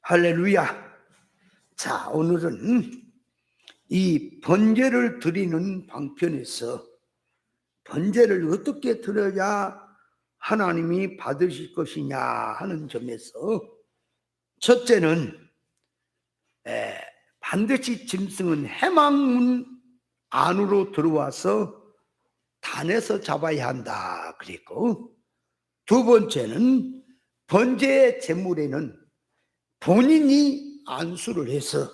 할렐루야. 자, 오늘은 이 번제를 드리는 방편에서 번제를 어떻게 드려야 하나님이 받으실 것이냐 하는 점에서 첫째는 반드시 짐승은 해망문 안으로 들어와서 단에서 잡아야 한다 그랬고, 두 번째는 번제의 제물에는 본인이 안수를 해서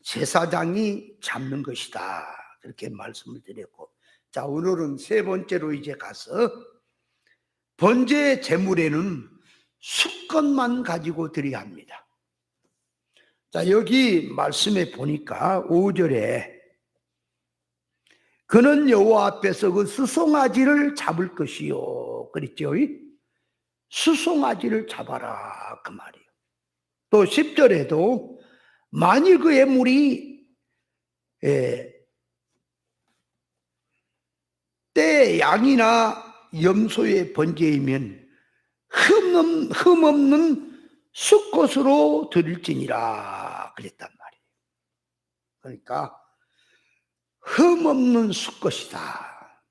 제사장이 잡는 것이다 그렇게 말씀을 드렸고, 자, 오늘은 세 번째로 이제 가서 번제의 제물에는 수건만 가지고 드려야 합니다. 자, 여기 말씀에 보니까 5절에 그는 여호와 앞에서 그 수송아지를 잡을 것이요 그랬죠. 수송아지를 잡아라 그 말이에요. 또 10절에도 만일 그 예물이 떼 양이나 염소의 번제이면 흠없는 수컷으로 드릴지니라 그랬단 말이에요. 그러니까 흠없는 수컷이다.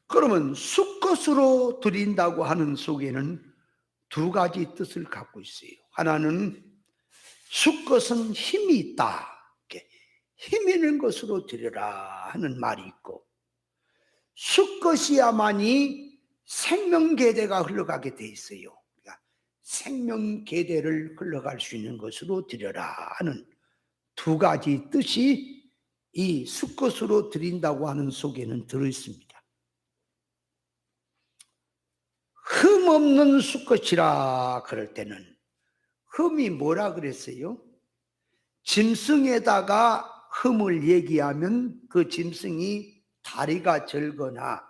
그러면 수컷으로 드린다고 하는 속에는 두 가지 뜻을 갖고 있어요. 하나는 수컷은 힘이 있다, 힘 있는 것으로 드려라 하는 말이 있고, 수컷이야만이 생명계대가 흘러가게 돼 있어요. 그러니까 생명계대를 흘러갈 수 있는 것으로 드려라 하는 두 가지 뜻이 이 수컷으로 드린다고 하는 속에는 들어있습니다. 흠없는 수컷이라 그럴 때는 흠이 뭐라 그랬어요? 짐승에다가 흠을 얘기하면 그 짐승이 다리가 절거나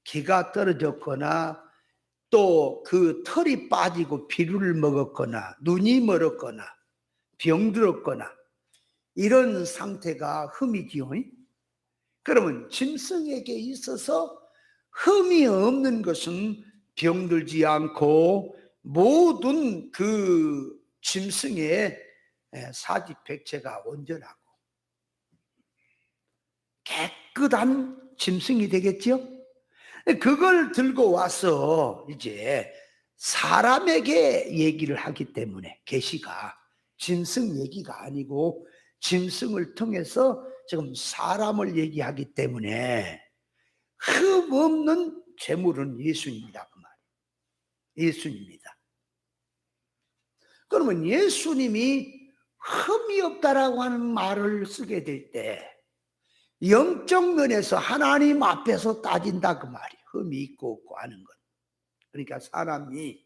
기가 떨어졌거나 또 그 털이 빠지고 비루를 먹었거나 눈이 멀었거나 병들었거나 이런 상태가 흠이지요. 그러면 짐승에게 있어서 흠이 없는 것은 병들지 않고 모든 그 짐승의 사지백체가 온전하고 깨끗한 짐승이 되겠죠. 그걸 들고 와서 이제 사람에게 얘기를 하기 때문에 계시가 짐승 얘기가 아니고 짐승을 통해서 지금 사람을 얘기하기 때문에 흠 없는 제물은 예수입니다. 그 말이에요. 예수님입니다. 그러면 예수님이 흠이 없다라고 하는 말을 쓰게 될 때 영적 면에서 하나님 앞에서 따진다 그 말이에요. 흠이 있고 없고 하는 것. 그러니까 사람이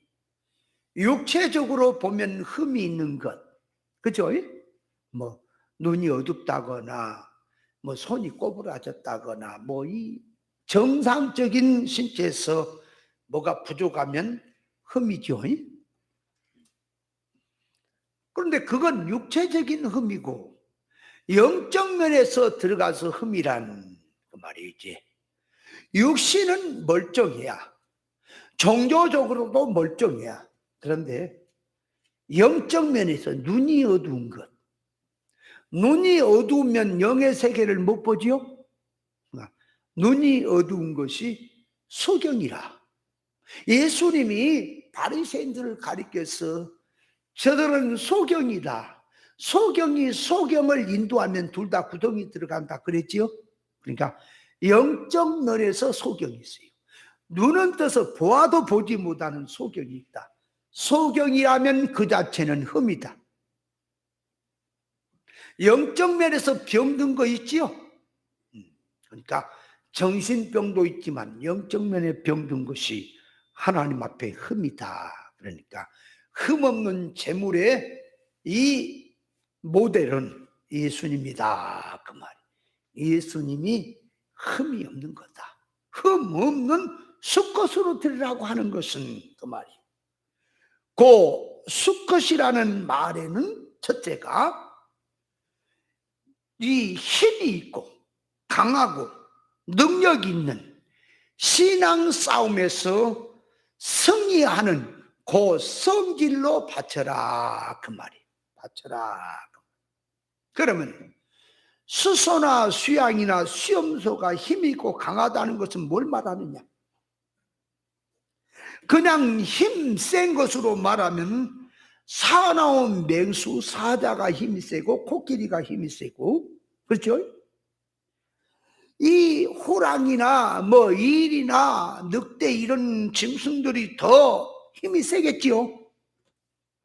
육체적으로 보면 흠이 있는 것, 그죠? 뭐 눈이 어둡다거나 뭐 손이 꼬부라졌다거나 뭐 이 정상적인 신체에서 뭐가 부족하면 흠이죠. 그런데 그건 육체적인 흠이고 영적 면에서 들어가서 흠이란 그 말이지. 육신은 멀쩡해야, 종교적으로도 멀쩡해야. 그런데 영적 면에서 눈이 어두운 것, 눈이 어두우면 영의 세계를 못 보지요. 눈이 어두운 것이 소경이라. 예수님이 바리새인들을 가리켜서 저들은 소경이다, 소경이 소경을 인도하면 둘 다 구덩이 들어간다 그랬지요. 그러니까 영적 면에서 소경이 있어요. 눈은 떠서 보아도 보지 못하는 소경이 있다. 소경이라면 그 자체는 흠이다. 영적 면에서 병든 거 있지요. 그러니까 정신병도 있지만 영적 면에 병든 것이 하나님 앞에 흠이다. 그러니까 흠없는 제물의 이 모델은 예수님이다 그 말이에요. 예수님이 흠이 없는 거다. 흠 없는 수컷으로 드리라고 하는 것은 그 말이에요. 그 수컷이라는 말에는 첫째가 이 힘이 있고 강하고 능력이 있는 신앙 싸움에서 승리하는 그 성질로 바쳐라 그 말이에요. 바쳐라. 그러면 수소나 수양이나 수염소가 힘이 있고 강하다는 것은 뭘 말하느냐? 그냥 힘 센 것으로 말하면 사나운 맹수, 사자가 힘이 세고 코끼리가 힘이 세고, 그렇죠? 이 호랑이나 뭐 일이나 늑대 이런 짐승들이 더 힘이 세겠지요.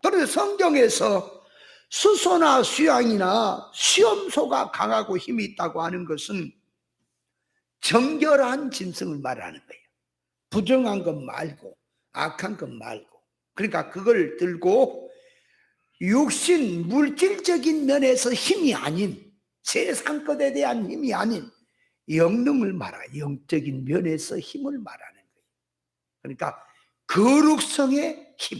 그런데 성경에서 수소나 수양이나 수염소가 강하고 힘이 있다고 하는 것은 정결한 짐승을 말하는 거예요. 부정한 것 말고 악한 것 말고. 그러니까 그걸 들고 육신 물질적인 면에서 힘이 아닌, 세상 것에 대한 힘이 아닌 영능을 말하고 영적인 면에서 힘을 말하는 거예요. 그러니까 거룩성의 힘.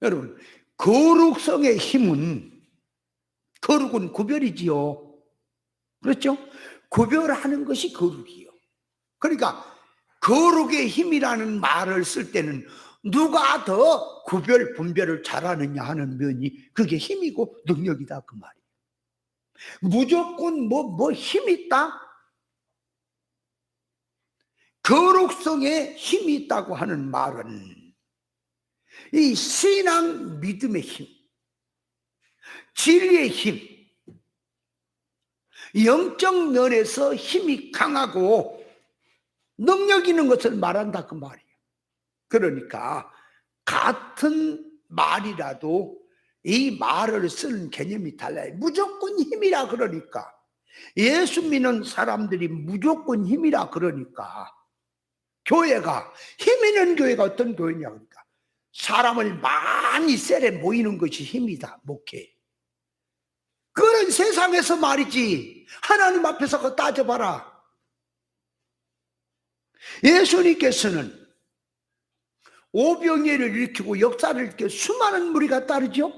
여러분, 거룩성의 힘은, 거룩은 구별이지요. 그렇죠? 구별하는 것이 거룩이요. 그러니까 거룩의 힘이라는 말을 쓸 때는 누가 더 구별 분별을 잘하느냐 하는 면이, 그게 힘이고 능력이다 그 말이에요. 무조건 뭐 힘이 있다? 거룩성에 힘이 있다고 하는 말은 이 신앙 믿음의 힘, 진리의 힘, 영적 면에서 힘이 강하고 능력 있는 것을 말한다 그 말이에요. 그러니까 같은 말이라도 이 말을 쓰는 개념이 달라요. 무조건 힘이라 그러니까, 예수 믿는 사람들이 무조건 힘이라 그러니까, 교회가, 힘 있는 교회가 어떤 교회냐 그러니까 사람을 많이 세례 모이는 것이 힘이다, 목회. 그런 세상에서 말이지, 하나님 앞에서 그거 따져봐라. 예수님께서는 오병이어를 일으키고 역사를 일으켜 수많은 무리가 따르죠.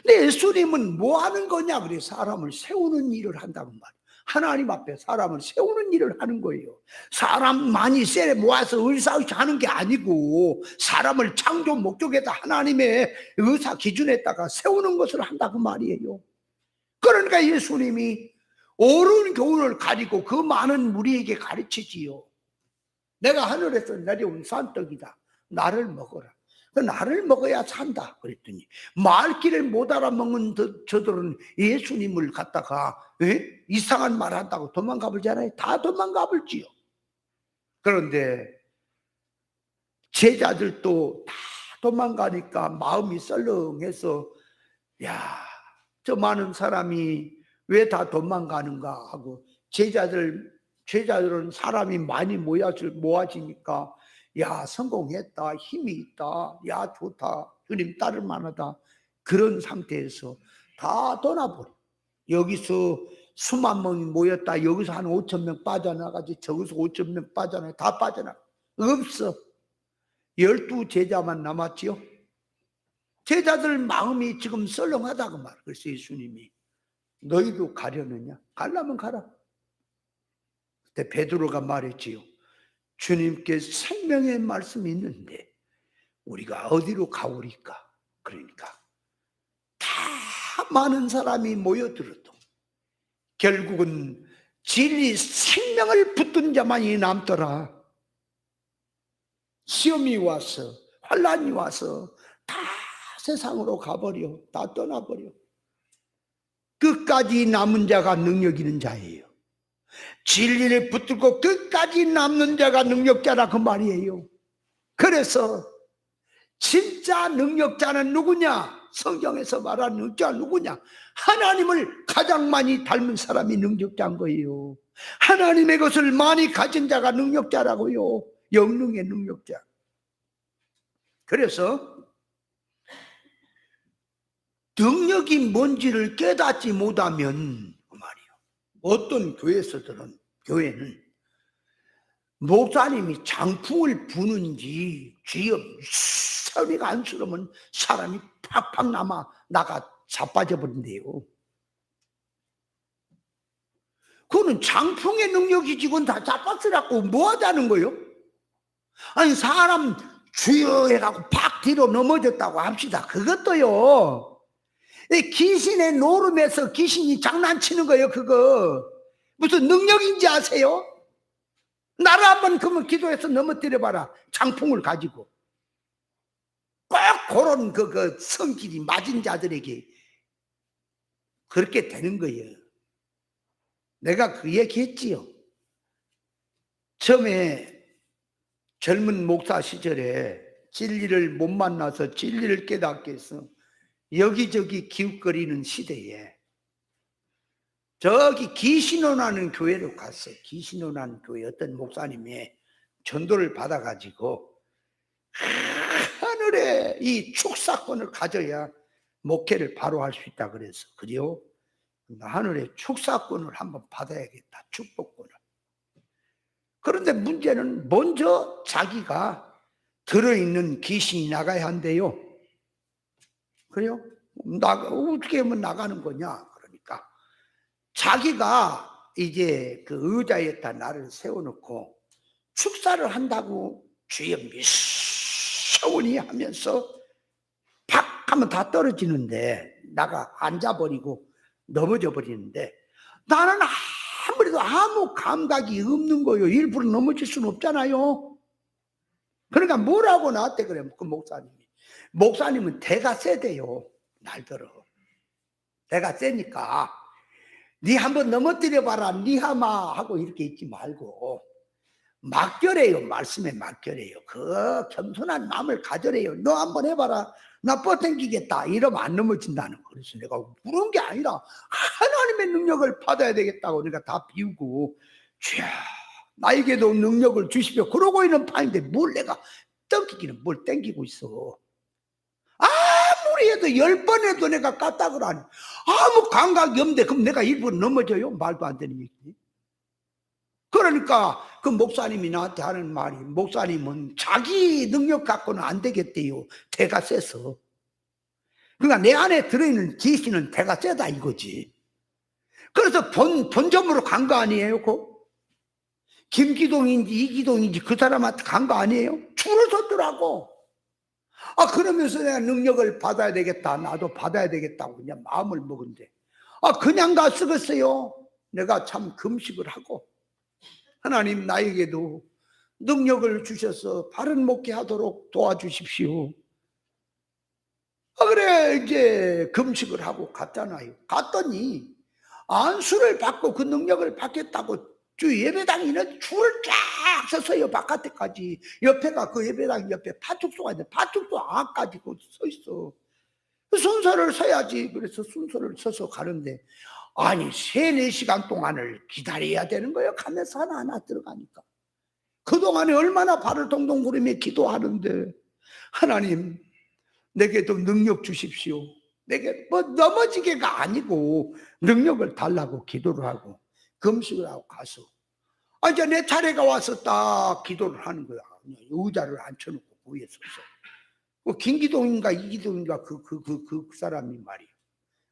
근데 예수님은 뭐 하는 거냐? 그래, 사람을 세우는 일을 한다고 말이에요. 하나님 앞에 사람을 세우는 일을 하는 거예요. 사람 많이 세례 모아서 의사의식 하는 게 아니고 사람을 창조 목적에다 하나님의 의사 기준에다가 세우는 것을 한다고 말이에요. 그러니까 예수님이 옳은 교훈을 가리고 그 많은 무리에게 가르치지요. 내가 하늘에서 내려온 산떡이다. 나를 먹어라. 나를 먹어야 산다 그랬더니, 말귀를 못 알아먹는 저들은 예수님을 갖다가 이상한 말 한다고 도망가 버리잖아요. 다 도망가 버리지요. 그런데 제자들도 다 도망가니까 마음이 썰렁해서, 야, 저 많은 사람이 왜 다 도망가는가 하고, 제자들은 사람이 많이 모아지니까, 야, 성공했다, 힘이 있다, 야, 좋다, 주님 따를 만하다, 그런 상태에서 다 떠나버려. 여기서 수만 명이 모였다, 여기서 한 5천 명 빠져나가지, 저기서 5천 명 빠져나가, 다 빠져나가. 없어. 12 제자만 남았지요. 제자들 마음이 지금 썰렁하다고 말. 그래서 예수님이, 너희도 가려느냐? 가려면 가라. 그때 베드로가 말했지요. 주님께 생명의 말씀이 있는데 우리가 어디로 가오리까? 그러니까 다 많은 사람이 모여들어도 결국은 진리 생명을 붙든 자만이 남더라. 시험이 와서, 환난이 와서 다 세상으로 가버려. 다 떠나버려. 끝까지 남은 자가 능력 있는 자예요. 진리를 붙들고 끝까지 남는 자가 능력자라 그 말이에요. 그래서 진짜 능력자는 누구냐? 성경에서 말하는 능력자는 누구냐? 하나님을 가장 많이 닮은 사람이 능력자인 거예요. 하나님의 것을 많이 가진 자가 능력자라고요. 영능의 능력자. 그래서 능력이 뭔지를 깨닫지 못하면 그 말이에요. 어떤 교회는 목사님이 장풍을 부는지 주여 소리가 안쓰러우면 사람이 팍팍 나가 자빠져 버린대요. 그거는 장풍의 능력이지, 그건 다 자빠뜨렸고 뭐 하자는 거예요? 아니, 사람 주여 해가고 팍 뒤로 넘어졌다고 합시다. 그것도요, 이 귀신의 노름에서 귀신이 장난치는 거예요. 그거 무슨 능력인지 아세요? 나를 한번 그러면 기도해서 넘어뜨려 봐라. 장풍을 가지고. 꼭 그런 그 성질이 맞은 자들에게 그렇게 되는 거예요. 내가 그 얘기했지요. 처음에 젊은 목사 시절에 진리를 못 만나서 진리를 깨닫게 해서 여기저기 기웃거리는 시대에 저기 기신원하는 교회로 갔어요. 기신원하는 교회 어떤 목사님의 전도를 받아가지고 하늘에 이 축사권을 가져야 목회를 바로 할 수 있다 그래서 그래요? 하늘에 축사권을 한번 받아야겠다. 축복권을. 그런데 문제는 먼저 자기가 들어있는 귀신이 나가야 한대요. 그래요? 어떻게 하면 나가는 거냐? 그러니까 자기가 이제 그 의자에다 나를 세워놓고 축사를 한다고 주여 미소니 하면서 팍 하면 다 떨어지는데 나가 앉아버리고 넘어져 버리는데 나는 아무래도 아무 감각이 없는 거예요. 일부러 넘어질 수는 없잖아요. 그러니까 뭐라고 나한테 그래 그 목사님이. 목사님은 대가 세대요. 날들어 대가 세니까 니 한번 넘어뜨려 봐라 니하마 하고 이렇게 있지 말고 막결해요. 말씀에 막결해요. 그 겸손한 마음을 가져래요. 너 한번 해봐라. 나 뻗당기겠다. 이러면 안 넘어진다는 거. 그래서 내가 물은 게 아니라 하나님의 능력을 받아야 되겠다고 내가 다 비우고 주여 나에게도 능력을 주십시오. 그러고 있는 판인데 뭘 내가 땡기기는 뭘 땡기고 있어. 아무리 해도 10번 해도 내가 까딱을 하니 아무 감각이 없는데 그럼 내가 일부러 넘어져요? 말도 안 되는 얘기지. 그러니까 그 목사님이 나한테 하는 말이 목사님은 자기 능력 갖고는 안 되겠대요. 대가 세서. 그러니까 내 안에 들어있는 귀신은 대가 세다 이거지. 그래서 본점으로 간 거 아니에요? 김기동인지 이기동인지 그 사람한테 간 거 아니에요? 줄을 섰더라고. 그러면서 내가 능력을 받아야 되겠다. 나도 받아야 되겠다고 그냥 마음을 먹은데 그냥 가 쓰겠어요. 내가 참 금식을 하고 하나님 나에게도 능력을 주셔서 바른 목회하도록 도와주십시오. 그래 이제 금식을 하고 갔잖아요. 갔더니 안수를 받고 그 능력을 받겠다고 주 예배당에는 줄을 쫙 서서요. 바깥에까지. 옆에가 그 예배당 옆에 파축소가 있는데 파축소 안까지 서 있어. 순서를 서야지. 그래서 순서를 서서 가는데 아니 3-4시간 동안을 기다려야 되는 거예요. 가면서 하나하나 들어가니까. 그동안에 얼마나 발을 동동 구르며 기도하는데 하나님 내게도 능력 주십시오. 내게 뭐 넘어지게가 아니고 능력을 달라고 기도를 하고 금식을 하고 가서 이제 내 차례가 와서 딱 기도를 하는 거야. 의자를 앉혀놓고 거기에 서서 김기동인가 이기동인가 그 사람이 말이야.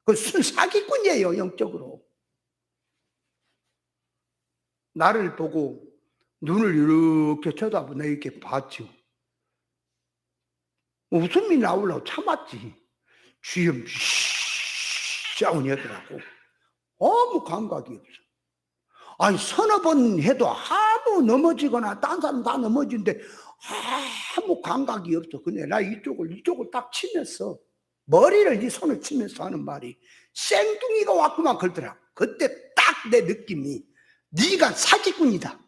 그 사기꾼이에요. 영적으로. 나를 보고 눈을 이렇게 쳐다보고 내 이렇게 봤죠. 웃음이 나오려고 참았지. 주여 샤운이었더라고. 아무 감각이 없어. 서너 번 해도 아무 넘어지거나 딴 사람 다 넘어지는데 아무 감각이 없어. 근데 나 이쪽을 딱 치면서 머리를 이 손을 치면서 하는 말이 생뚱이가 왔구만 그러더라. 그때 딱 내 느낌이 네가 사기꾼이다.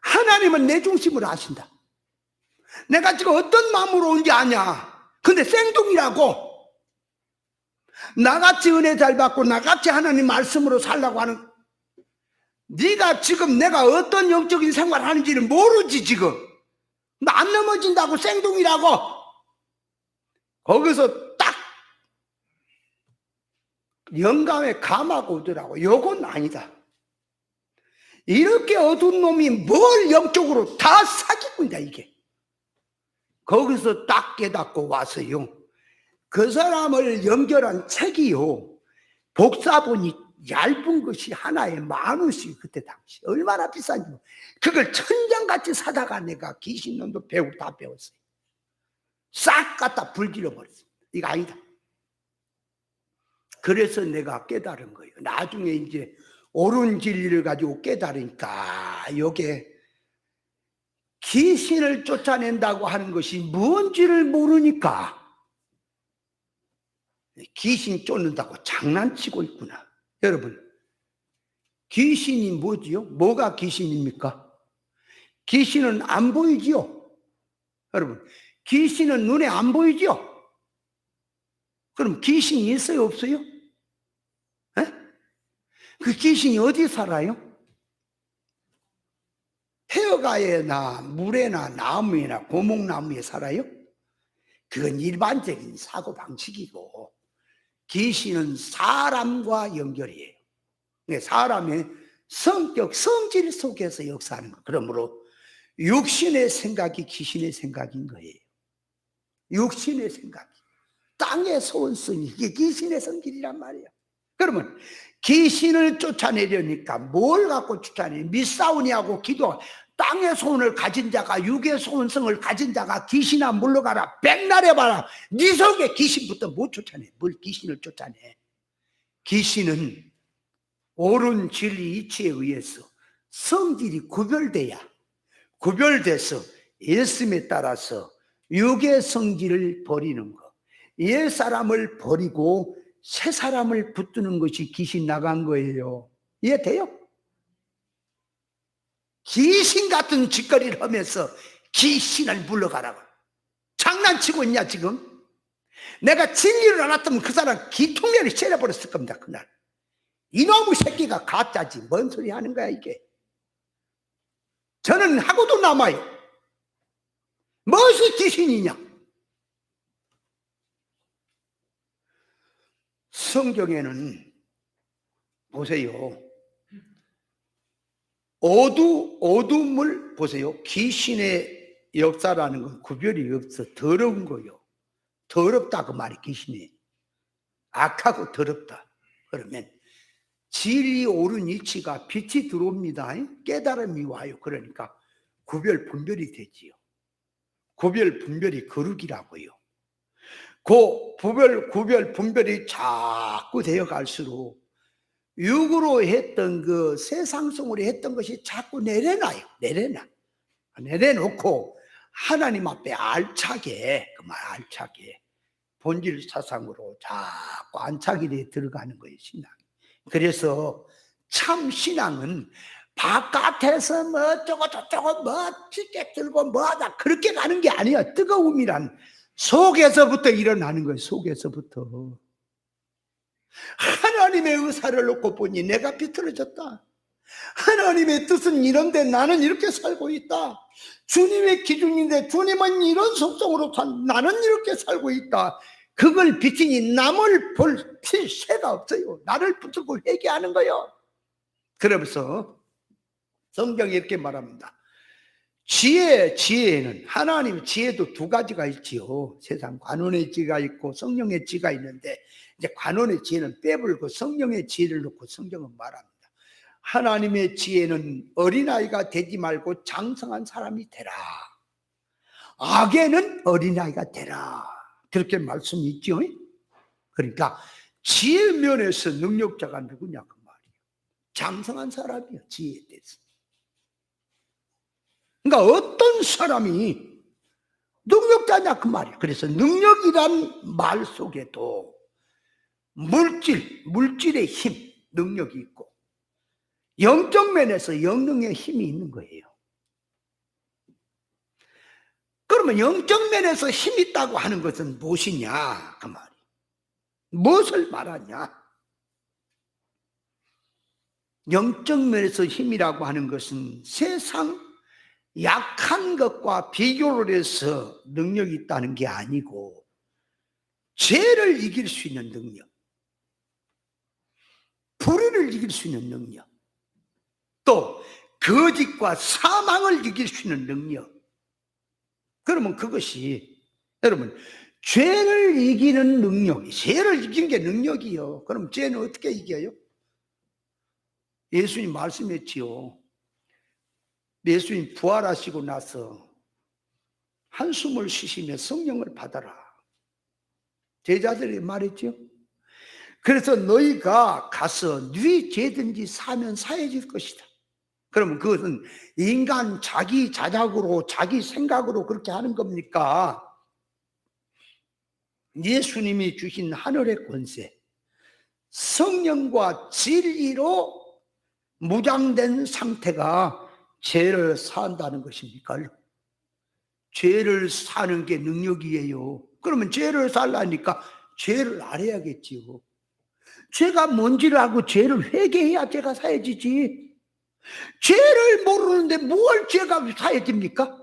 하나님은 내 중심으로 하신다. 내가 지금 어떤 마음으로 온지 아냐. 근데 생뚱이라고. 나같이 은혜 잘 받고 나같이 하나님 말씀으로 살라고 하는 네가 지금 내가 어떤 영적인 생활을 하는지를 모르지 지금. 나 안 넘어진다고 생뚱이라고. 거기서 딱 영감에 감하고 오더라고. 요건 아니다. 이렇게 어두운 놈이 뭘 영적으로 다 사기꾼이다 이게. 거기서 딱 깨닫고 와서요. 그 사람을 연결한 책이요. 복사본이 얇은 것이 하나에 10,000원씩, 그때 당시 얼마나 비싼지. 그걸 천장같이 사다가 내가 귀신놈도 배우고 다 배웠어요. 싹 갖다 불질러 버렸어요. 이거 아니다. 그래서 내가 깨달은 거예요. 나중에 이제 옳은 진리를 가지고 깨달으니까 이게 귀신을 쫓아낸다고 하는 것이 뭔지를 모르니까 귀신 쫓는다고 장난치고 있구나. 여러분, 귀신이 뭐지요? 뭐가 귀신입니까? 귀신은 안 보이지요? 여러분, 귀신은 눈에 안 보이지요? 그럼 귀신이 있어요, 없어요? 에? 그 귀신이 어디 살아요? 폐허가에나 물에나 나무에나 고목나무에 살아요? 그건 일반적인 사고방식이고, 귀신은 사람과 연결이에요. 사람의 성격, 성질 속에서 역사하는 거. 그러므로 육신의 생각이 귀신의 생각인 거예요. 육신의 생각이 땅에 소원성이, 이게 귀신의 성질이란 말이에요. 그러면 귀신을 쫓아내려니까 뭘 갖고 쫓아내? 미싸우니하고 기도. 땅의 소원을 가진 자가, 육의 소원성을 가진 자가 귀신아 물러가라, 백날 해봐라. 네 속에 귀신부터 못 쫓아내. 뭘 귀신을 쫓아내? 귀신은 옳은 진리 이치에 의해서 성질이 구별돼서 예수님에 따라서 육의 성질을 버리는 거, 옛 사람을 버리고 새 사람을 붙드는 것이 귀신 나간 거예요. 이해돼요? 귀신 같은 짓거리를 하면서 귀신을 물러가라고 장난치고 있냐 지금? 내가 진리를 알았다면 그 사람 기통면을 째려버렸을 겁니다. 그날 이놈의 새끼가 가짜지 뭔 소리 하는 거야 이게. 저는 하고도 남아요. 무엇이 귀신이냐? 성경에는 보세요, 어둠을 보세요. 귀신의 역사라는 건 구별이 없어. 더러운 거요. 더럽다 그 말이 귀신이. 악하고 더럽다. 그러면 진리 옳은 이치가 빛이 들어옵니다. 깨달음이 와요. 그러니까 구별 분별이 되지요. 구별 분별이 거룩이라고요. 그 구별 분별이 자꾸 되어 갈수록 육으로 했던 그 세상성으로 했던 것이 자꾸 내려놔요. 내려놓고 하나님 앞에 알차게, 그 말 알차게 본질 사상으로 자꾸 안착이 들어가는 거예요, 신앙. 그래서 참 신앙은 바깥에서 뭐 어쩌고 저쩌고 뭐 찌개 들고 뭐하다 그렇게 가는 게 아니야. 뜨거움이란 속에서부터 일어나는 거예요. 속에서부터. 하나님의 의사를 놓고 보니 내가 비틀어졌다. 하나님의 뜻은 이런데 나는 이렇게 살고 있다. 주님의 기준인데 주님은 이런 속성으로 나는 이렇게 살고 있다. 그걸 비치니 남을 볼 새가 없어요. 나를 붙들고 회개하는 거예요. 그러면서 성경이 이렇게 말합니다. 지혜에는 하나님 지혜도 두 가지가 있지요. 세상 관원의 지혜가 있고 성령의 지혜가 있는데, 이제 관원의 지혜는 빼불고 성령의 지혜를 놓고 성경은 말합니다. 하나님의 지혜는 어린아이가 되지 말고 장성한 사람이 되라. 악에는 어린아이가 되라. 그렇게 말씀이 있죠. 그러니까 지혜 면에서 능력자가 누구냐 그 말이에요. 장성한 사람이요, 지혜에 대해서. 그러니까 어떤 사람이 능력자냐 그 말이에요. 그래서 능력이란 말 속에도 물질의 힘, 능력이 있고 영적 면에서 영능의 힘이 있는 거예요. 그러면 영적 면에서 힘이 있다고 하는 것은 무엇이냐 그 말이에요. 무엇을 말하냐? 영적 면에서 힘이라고 하는 것은 세상 약한 것과 비교를 해서 능력이 있다는 게 아니고 죄를 이길 수 있는 능력, 불의를 이길 수 있는 능력, 또 거짓과 사망을 이길 수 있는 능력. 그러면 그것이 여러분 죄를 이기는 능력, 죄를 이기는 게 능력이요. 그럼 죄는 어떻게 이겨요? 예수님 말씀했지요. 예수님 부활하시고 나서 한숨을 쉬시며 성령을 받아라. 제자들이 말했죠. 그래서 너희가 가서 네 죄든지 사면 사해질 것이다. 그러면 그것은 인간 자기 자작으로 자기 생각으로 그렇게 하는 겁니까? 예수님이 주신 하늘의 권세, 성령과 진리로 무장된 상태가 죄를 사한다는 것입니까? 죄를 사는 게 능력이에요. 그러면 죄를 살라니까 죄를 알아야겠지요. 죄가 뭔지를 알고 죄를 회개해야 죄가 사해지지. 죄를 모르는데 뭘 죄가 사해집니까?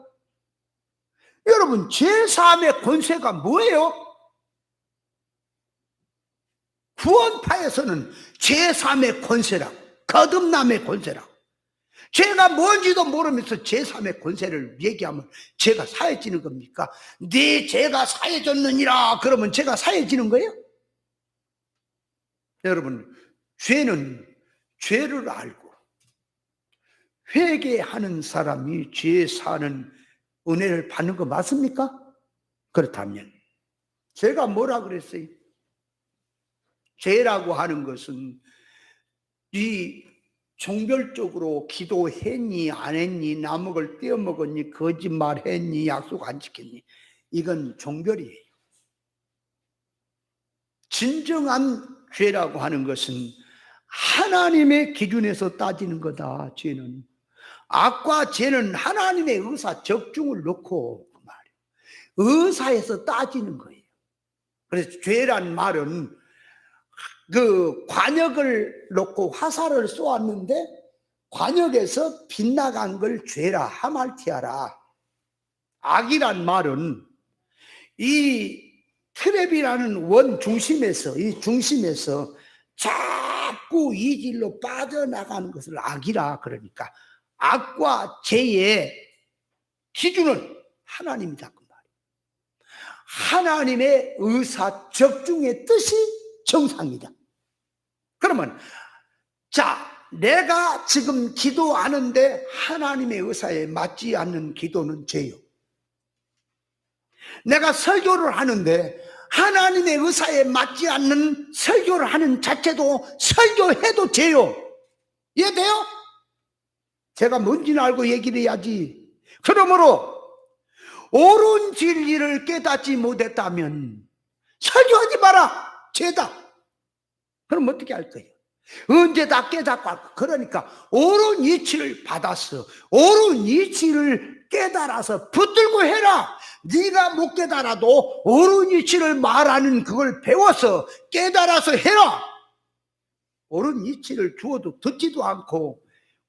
여러분, 죄 사함의 권세가 뭐예요? 구원파에서는 죄 사함의 권세라고, 거듭남의 권세라고, 죄가 뭔지도 모르면서 죄 사함의 권세를 얘기하면 죄가 사해지는 겁니까? 네 죄가 사해졌느니라 그러면 죄가 사해지는 거예요? 여러분, 죄는 죄를 알고 회개하는 사람이 죄 사는 은혜를 받는 거 맞습니까? 그렇다면 제가 뭐라 그랬어요? 죄라고 하는 것은 이 종별적으로 기도했니 안 했니, 나먹을 떼어먹었니, 거짓말했니, 약속 안 지켰니, 이건 종별이에요. 진정한 죄라고 하는 것은 하나님의 기준에서 따지는 거다. 죄는, 악과 죄는 하나님의 의사 적중을 놓고 그 말이에요. 의사에서 따지는 거예요. 그래서 죄란 말은 그 관역을 놓고 화살을 쏘았는데 관역에서 빗나간 걸 죄라 하말티아라. 악이란 말은 이 트랩이라는 원 중심에서, 이 중심에서 자꾸 이 길로 빠져나가는 것을 악이라. 그러니까 악과 죄의 기준은 하나님이다 그 말이에요. 하나님의 의사 적중의 뜻이 정상이다. 그러면 자, 내가 지금 기도하는데 하나님의 의사에 맞지 않는 기도는 죄요. 내가 설교를 하는데 하나님의 의사에 맞지 않는 설교를 하는 자체도 설교해도 죄요. 이해돼요? 제가 뭔지는 알고 얘기를 해야지. 그러므로 옳은 진리를 깨닫지 못했다면 설교하지 마라. 죄다. 그럼 어떻게 할 거예요? 언제 다 깨닫고 할 거예요. 그러니까 옳은 이치를 받았어. 옳은 이치를 깨달아서 붙들고 해라. 네가 못 깨달아도 옳은 이치를 말하는 그걸 배워서 깨달아서 해라. 옳은 이치를 주어도 듣지도 않고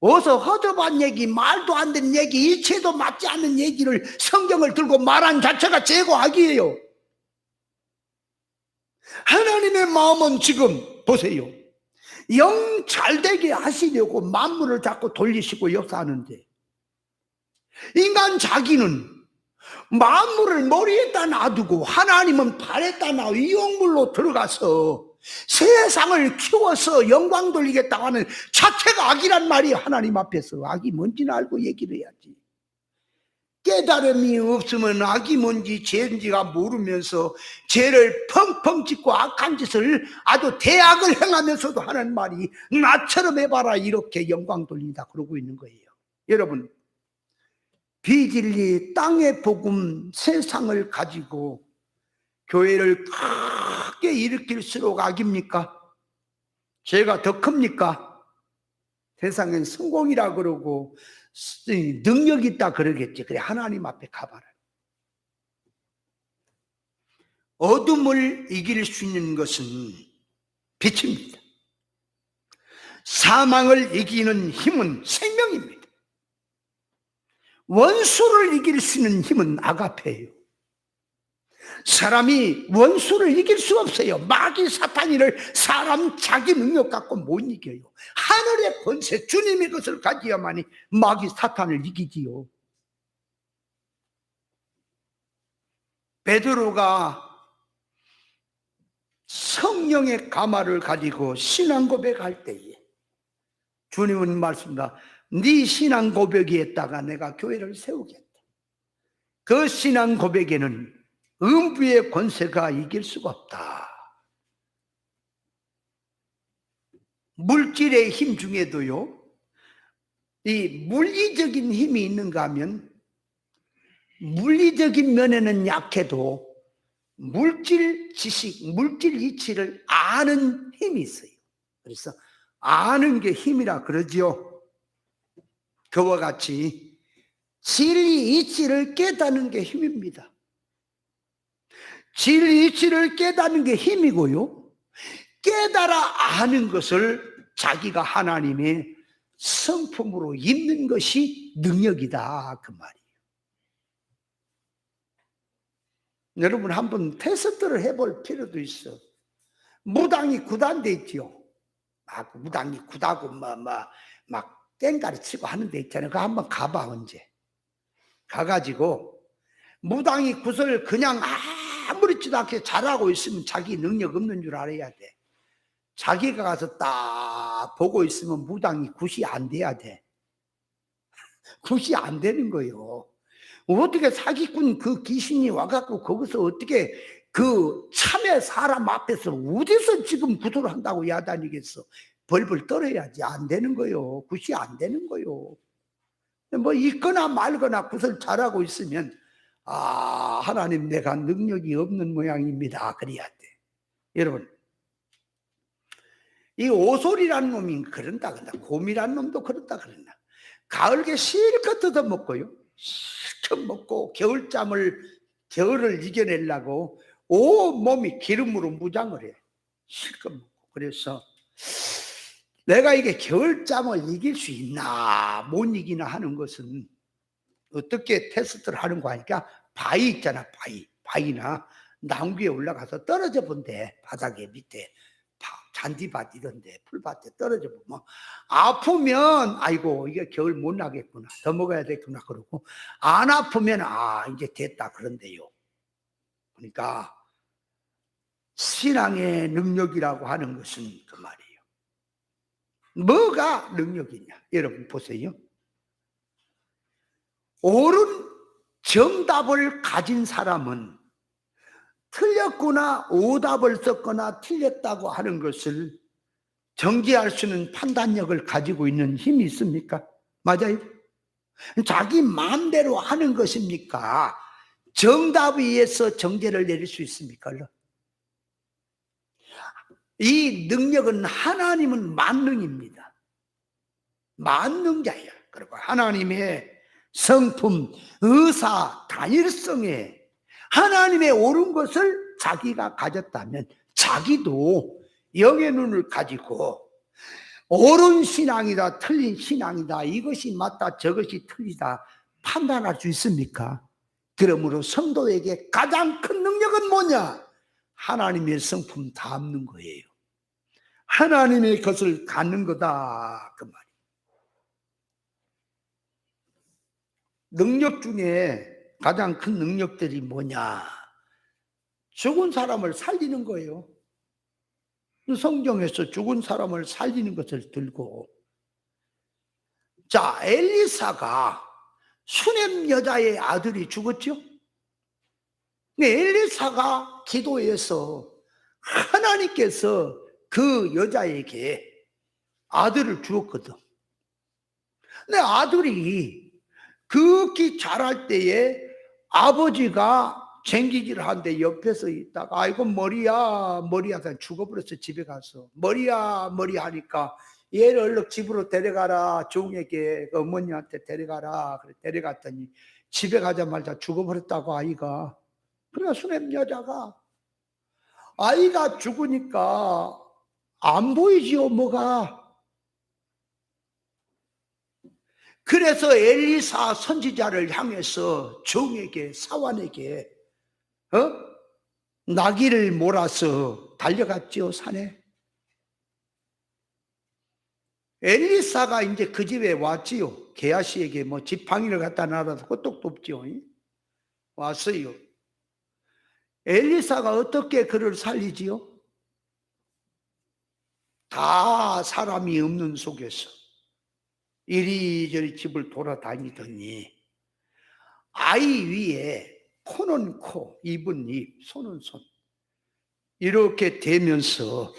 어서 허접한 얘기, 말도 안 되는 얘기, 이치에도 맞지 않는 얘기를 성경을 들고 말한 자체가 죄고 악이에요. 하나님의 마음은 지금 보세요. 영 잘되게 하시려고 만물을 자꾸 돌리시고 역사하는데 인간 자기는 만물을 머리에다 놔두고 하나님은 발에다 놔 이용물로 들어가서 세상을 키워서 영광 돌리겠다고 하는 자체가 악이란 말이에요. 하나님 앞에서 악이 뭔지는 알고 얘기를 해야지. 깨달음이 없으면 악이 뭔지 죄인지가 모르면서 죄를 펑펑 짓고 악한 짓을 아주 대악을 행하면서도 하는 말이 나처럼 해봐라 이렇게 영광 돌린다 그러고 있는 거예요. 여러분, 비진리 땅의 복음 세상을 가지고 교회를 크게 일으킬수록 악입니까? 죄가 더 큽니까? 세상엔 성공이라 그러고 능력 있다 그러겠지. 그래, 하나님 앞에 가봐라. 어둠을 이길 수 있는 것은 빛입니다. 사망을 이기는 힘은 생명입니다. 원수를 이길 수 있는 힘은 아가페예요. 사람이 원수를 이길 수 없어요. 마귀 사탄이를 사람 자기 능력 갖고 못 이겨요. 하늘의 권세 주님의 것을 가져야만이 마귀 사탄을 이기지요. 베드로가 성령의 가마를 가지고 신앙 고백할 때에 주님은 말씀다. 네 신앙 고백에다가 내가 교회를 세우겠다. 그 신앙 고백에는 음부의 권세가 이길 수가 없다. 물질의 힘 중에도요, 이 물리적인 힘이 있는가 하면 물리적인 면에는 약해도 물질 지식, 물질 이치를 아는 힘이 있어요. 그래서 아는 게 힘이라 그러지요. 그와 같이 진리 이치를 깨닫는 게 힘입니다. 진리 이치를 깨닫는 게 힘이고요, 깨달아 아는 것을 자기가 하나님의 성품으로 입는 것이 능력이다, 그 말이에요. 여러분 한번 테스트를 해볼 필요도 있어. 무당이 구단돼 있지요. 막 무당이 구다고 막 땡가리 치고 하는 데 있잖아요. 그거 한번 가봐. 언제 가가지고 무당이 굿을 그냥 아무렇지도 않게 잘하고 있으면 자기 능력 없는 줄 알아야 돼. 자기가 가서 딱 보고 있으면 무당이 굿이 안 돼야 돼. 굿이 안 되는 거예요. 어떻게 사기꾼 그 귀신이 와갖고 거기서 어떻게 그 참의 사람 앞에서 어디서 지금 구도를 한다고 야단이겠어. 벌벌 떨어야지. 안 되는 거요. 굿이 안 되는 거요. 뭐 있거나 말거나 굿을 잘하고 있으면 하나님 내가 능력이 없는 모양입니다. 그래야 돼. 여러분, 이 오솔이라는 놈이 그런다 그런다. 곰이라는 놈도 그런다 그런다. 가을게 실컷 뜯어먹고요, 실컷 먹고 겨울을 이겨내려고 온 몸이 기름으로 무장을 해. 실컷 먹고. 그래서 내가 이게 겨울잠을 이길 수 있나 못 이기나 하는 것은 어떻게 테스트를 하는 거 하니까 바위 있잖아. 바위나 나무 위에 올라가서 떨어져 본대. 바닥에 밑에 잔디밭 이런데 풀밭에 떨어져 보면 아프면 아이고 이게 겨울 못 나겠구나, 더 먹어야 되겠구나 그러고, 안 아프면 이제 됐다 그런데요. 그러니까 신앙의 능력이라고 하는 것은 그 말이에요. 뭐가 능력이냐? 여러분 보세요. 옳은 정답을 가진 사람은 틀렸거나 오답을 썼거나 틀렸다고 하는 것을 정지할 수 있는 판단력을 가지고 있는 힘이 있습니까? 맞아요? 자기 마음대로 하는 것입니까? 정답에 의해서 정죄를 내릴 수 있습니까? 이 능력은 하나님은 만능입니다. 만능자야. 그리고 하나님의 성품, 의사, 단일성에 하나님의 옳은 것을 자기가 가졌다면 자기도 영의 눈을 가지고 옳은 신앙이다, 틀린 신앙이다, 이것이 맞다, 저것이 틀리다 판단할 수 있습니까? 그러므로 성도에게 가장 큰 능력은 뭐냐? 하나님의 성품 담는 거예요. 하나님의 것을 갖는 거다, 그 말이에요. 능력 중에 가장 큰 능력들이 뭐냐? 죽은 사람을 살리는 거예요. 성경에서 죽은 사람을 살리는 것을 들고, 자, 엘리사가 수넴 여자의 아들이 죽었죠? 근데 엘리사가 기도해서 하나님께서 그 여자에게 아들을 주었거든. 근데 아들이 극히 자랄 때에 아버지가 쟁기질을 하는데 옆에서 있다가 아이고 머리야 죽어버렸어. 집에 가서 머리야 하니까 얘를 얼른 집으로 데려가라. 종에게 어머니한테 데려가라. 그래 데려갔더니 집에 가자마자 죽어버렸다고 아이가. 그러니까 수넴 여자가 아이가 죽으니까 안 보이지요 뭐가. 그래서 엘리사 선지자를 향해서 종에게 사환에게 나귀를 몰아서 달려갔죠 산에. 엘리사가 이제 그 집에 왔지요. 게하시에게 뭐 지팡이를 갖다 놔도 호떡도 없지요. 왔어요. 엘리사가 어떻게 그를 살리지요? 다 사람이 없는 속에서 이리저리 집을 돌아다니더니 아이 위에 코는 코, 입은 입, 손은 손 이렇게 되면서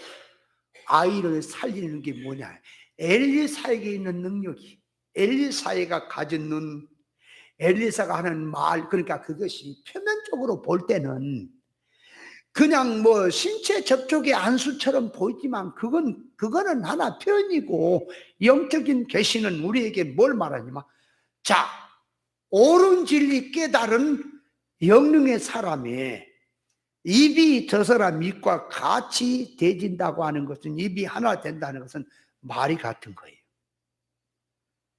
아이를 살리는 게 뭐냐? 엘리사에게 있는 능력이, 엘리사가 가진 눈, 엘리사가 하는 말, 그러니까 그것이 표면적으로 볼 때는 그냥 뭐 신체 접촉의 안수처럼 보이지만 그거는 하나 표현이고, 영적인 계시는 우리에게 뭘 말하냐면, 자, 옳은 진리 깨달은 영능의 사람의 입이 저 사람 입과 같이 대진다고 하는 것은, 입이 하나 된다는 것은 말이 같은 거예요.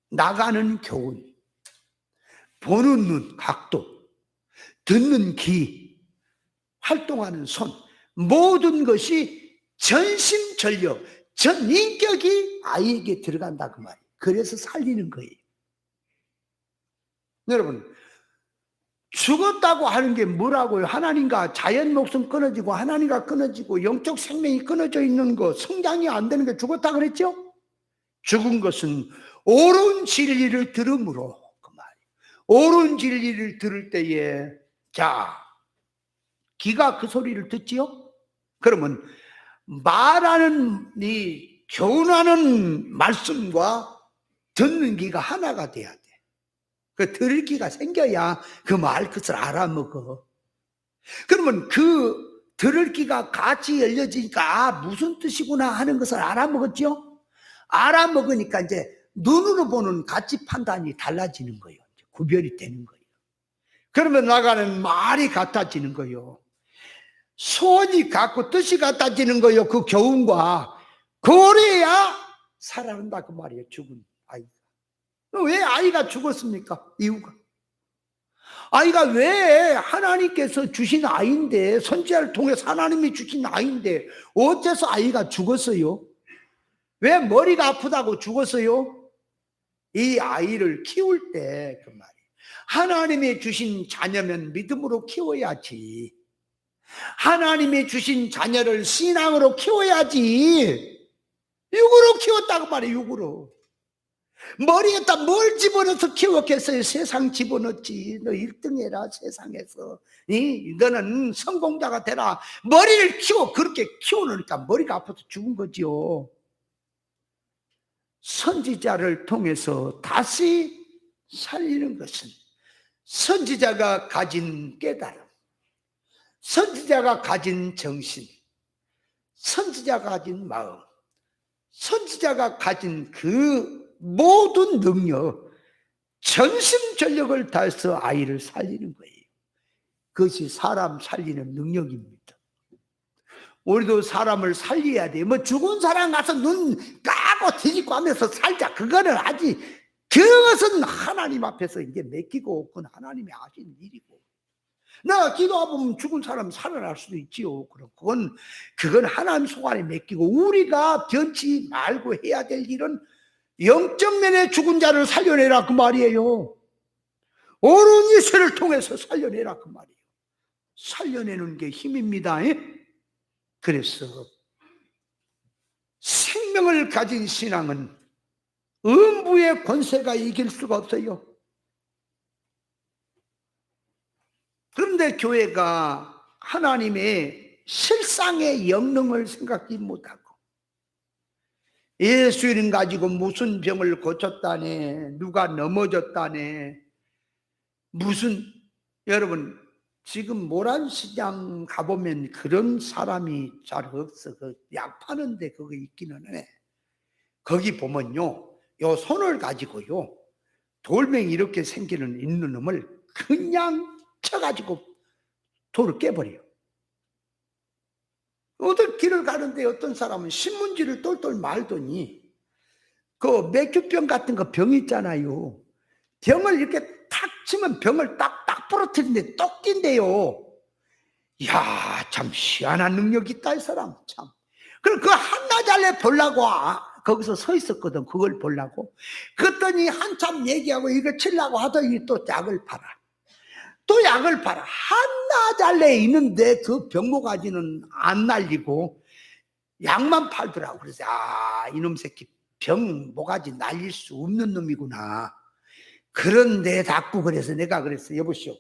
나가는 교훈, 보는 눈, 각도, 듣는 귀, 활동하는 손, 모든 것이 전심전력, 전인격이 아이에게 들어간다 그 말이에요. 그래서 살리는 거예요. 여러분, 죽었다고 하는 게 뭐라고요? 하나님과 자연 목숨 끊어지고 하나님과 끊어지고 영적 생명이 끊어져 있는 거, 성장이 안 되는 게 죽었다 그랬죠? 죽은 것은 옳은 진리를 들음으로, 그 말이에요. 옳은 진리를 들을 때에, 자, 귀가 그 소리를 듣지요? 그러면 말하는 이 교훈하는 말씀과 듣는 귀가 하나가 돼야 돼. 그 들을 귀가 생겨야 그 말 것을 알아먹어. 그러면 그 들을 귀가 같이 열려지니까, 아, 무슨 뜻이구나 하는 것을 알아먹었죠? 알아먹으니까 이제 눈으로 보는 가치 판단이 달라지는 거예요. 구별이 되는 거예요. 그러면 나가는 말이 같아지는 거예요. 소원이 같고 뜻이 같아지는 거예요. 그 교훈과. 그래야 살아난다 그 말이에요. 죽은 아이가. 왜 아이가 죽었습니까? 이유가. 아이가 왜 하나님께서 주신 아이인데, 선지자를 통해서 하나님이 주신 아이인데 어째서 아이가 죽었어요? 왜 머리가 아프다고 죽었어요? 이 아이를 키울 때 그 말이에요. 하나님이 주신 자녀면 믿음으로 키워야지. 하나님이 주신 자녀를 신앙으로 키워야지. 육으로 키웠다고 말이에요. 육으로. 머리에다 뭘 집어넣어서 키웠겠어요? 세상 집어넣지. 너 1등 해라 세상에서. 너는 성공자가 되라. 머리를 키워. 그렇게 키워놓으니까 머리가 아파서 죽은 거지요. 선지자를 통해서 다시 살리는 것은 선지자가 가진 깨달음, 선지자가 가진 정신, 선지자가 가진 마음, 선지자가 가진 그 모든 능력, 전심전력을 다해서 아이를 살리는 거예요. 그것이 사람 살리는 능력입니다. 우리도 사람을 살려야 돼. 뭐 죽은 사람 가서 눈 까고 뒤집고 하면서 살자. 그거는 아직, 그것은 하나님 앞에서 이제 맡기고, 그건 하나님이 하신 일이고. 내가 기도하면 죽은 사람 살아날 수도 있지요. 그건 하나님 손 안에 맡기고, 우리가 변치 말고 해야 될 일은 영적 면에 죽은 자를 살려내라 그 말이에요. 옳은 이세를 통해서 살려내라 그 말이에요. 살려내는 게 힘입니다. 그래서 생명을 가진 신앙은 음부의 권세가 이길 수가 없어요. 그런데 교회가 하나님의 실상의 영능을 생각지 못하고, 예수 이름 가지고 무슨 병을 고쳤다네, 누가 넘어졌다네, 여러분 지금 모란시장 가보면 그런 사람이 잘 없어. 그 약 파는데 그거 있기는 해. 거기 보면요, 요 손을 가지고요, 돌멩이 이렇게 생기는 있는 놈을 그냥 쳐가지고 돌을 깨버려요. 어떤 길을 가는데 어떤 사람은 신문지를 똘똘 말더니, 그 맥주병 같은 거 병 있잖아요. 병을 이렇게 탁 치면 병을 딱딱 부러뜨리는데 똑 낀대요. 이야, 참 희한한 능력이 있다 이 사람 참. 그럼 그 한나절에 보려고 거기서 서 있었거든. 그걸 보려고. 그랬더니 한참 얘기하고 이거 치려고 하더니 또 약을 팔아. 또 약을 팔아. 한나절에 있는데 그 병모가지는 안 날리고 약만 팔더라고. 그래서 이놈 새끼 병 모가지 날릴 수 없는 놈이구나. 그런 내답고 그래서 내가 그랬어. 여보시오,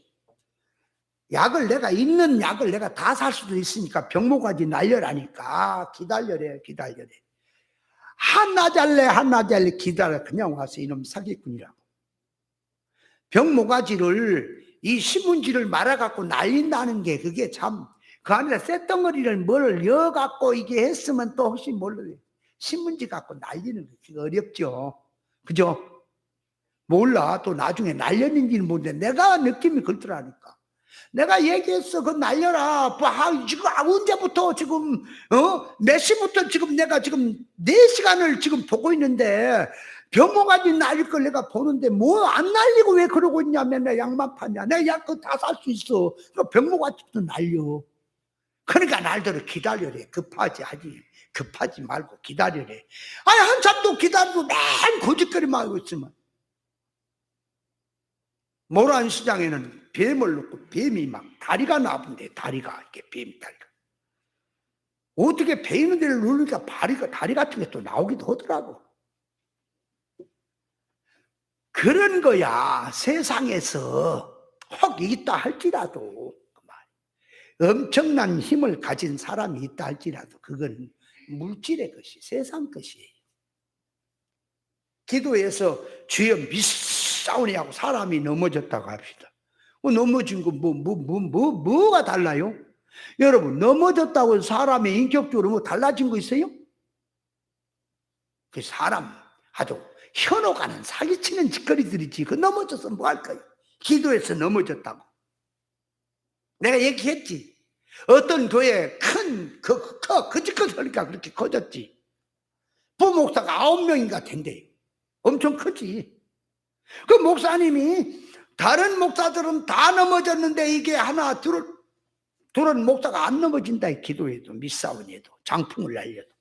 약을 내가 있는 약을 내가 다 살 수도 있으니까 병 모가지 날려라니까. 기다려래. 한나잘래 기다려. 그냥 와서 이놈 사기꾼이라고. 병 모가지를 이 신문지를 말아갖고 날린다는 게 그게 참 그 안에 쇳덩어리를 뭘 여갖고 이게 했으면 또 혹시 몰라요. 신문지 갖고 날리는 게 어렵죠. 그죠? 몰라. 또 나중에 날렸는지는 모르는데 내가 느낌이 그렇더라니까. 내가 얘기했어. 그거 날려라. 지금 언제부터 지금 몇 시부터 지금 내가 지금 4시간을 지금 보고 있는데 병모가지 날릴 걸 내가 보는데 뭐 안 날리고 왜 그러고 있냐면 내 약만 파냐. 내가 약 그거 다 살 수 있어. 병모가지부터 날려. 그러니까 날더러 기다려래. 급하지 말고 기다려래. 아니 한참도 기다리고 맨 고집거리만 하고 있으면 모란시장에는 뱀을 놓고 뱀이 막 다리가 나쁜데 다리가 이렇게 뱀 다리가 어떻게 배 있는 데를 누르니까 다리 같은 게 또 나오기도 하더라고. 그런 거야. 세상에서 혹 있다 할지라도 엄청난 힘을 가진 사람이 있다 할지라도 그건 물질의 것이 세상 것이에요. 기도해서 주여 미싸우니 하고 사람이 넘어졌다고 합시다. 넘어진 거 뭐가 달라요? 여러분 넘어졌다고 사람의 인격적으로 뭐 달라진 거 있어요? 그 사람 아주 현혹하는 사기치는 짓거리들이지. 그 넘어져서 뭐 할 거예요? 기도해서 넘어졌다고. 내가 얘기했지. 어떤 교회 거짓것 하니까 그렇게 커졌지. 부목사가 9명인가 된대요. 엄청 크지. 그 목사님이 다른 목사들은 다 넘어졌는데 이게 하나 둘은 목사가 안 넘어진다. 기도해도 미싸움에도 장풍을 날려도.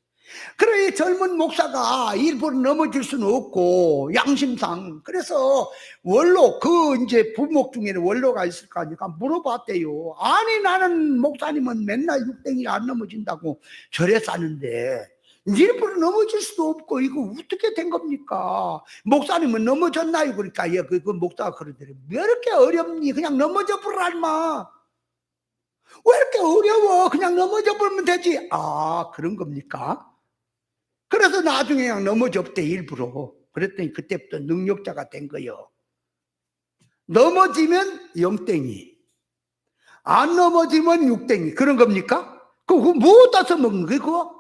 그래 젊은 목사가 일부러 넘어질 수는 없고 양심상. 그래서 원로 이제 부목 중에는 원로가 있을 거 아니까 물어봤대요. 아니 나는 목사님은 맨날 육댕이 안 넘어진다고 절에 사는데 일부러 넘어질 수도 없고 이거 어떻게 된 겁니까? 목사님은 넘어졌나요? 그러니까 그 목사가 그러더래요. 왜 이렇게 어렵니? 그냥 넘어져 버려 인마. 왜 이렇게 어려워? 그냥 넘어져 버리면 되지. 아 그런 겁니까? 그래서 나중에 그냥 넘어졌대 일부러. 그랬더니 그때부터 능력자가 된 거예요. 넘어지면 0땡이, 안 넘어지면 6땡이. 그런 겁니까? 그거 뭐 따서 먹는 거예요 그거?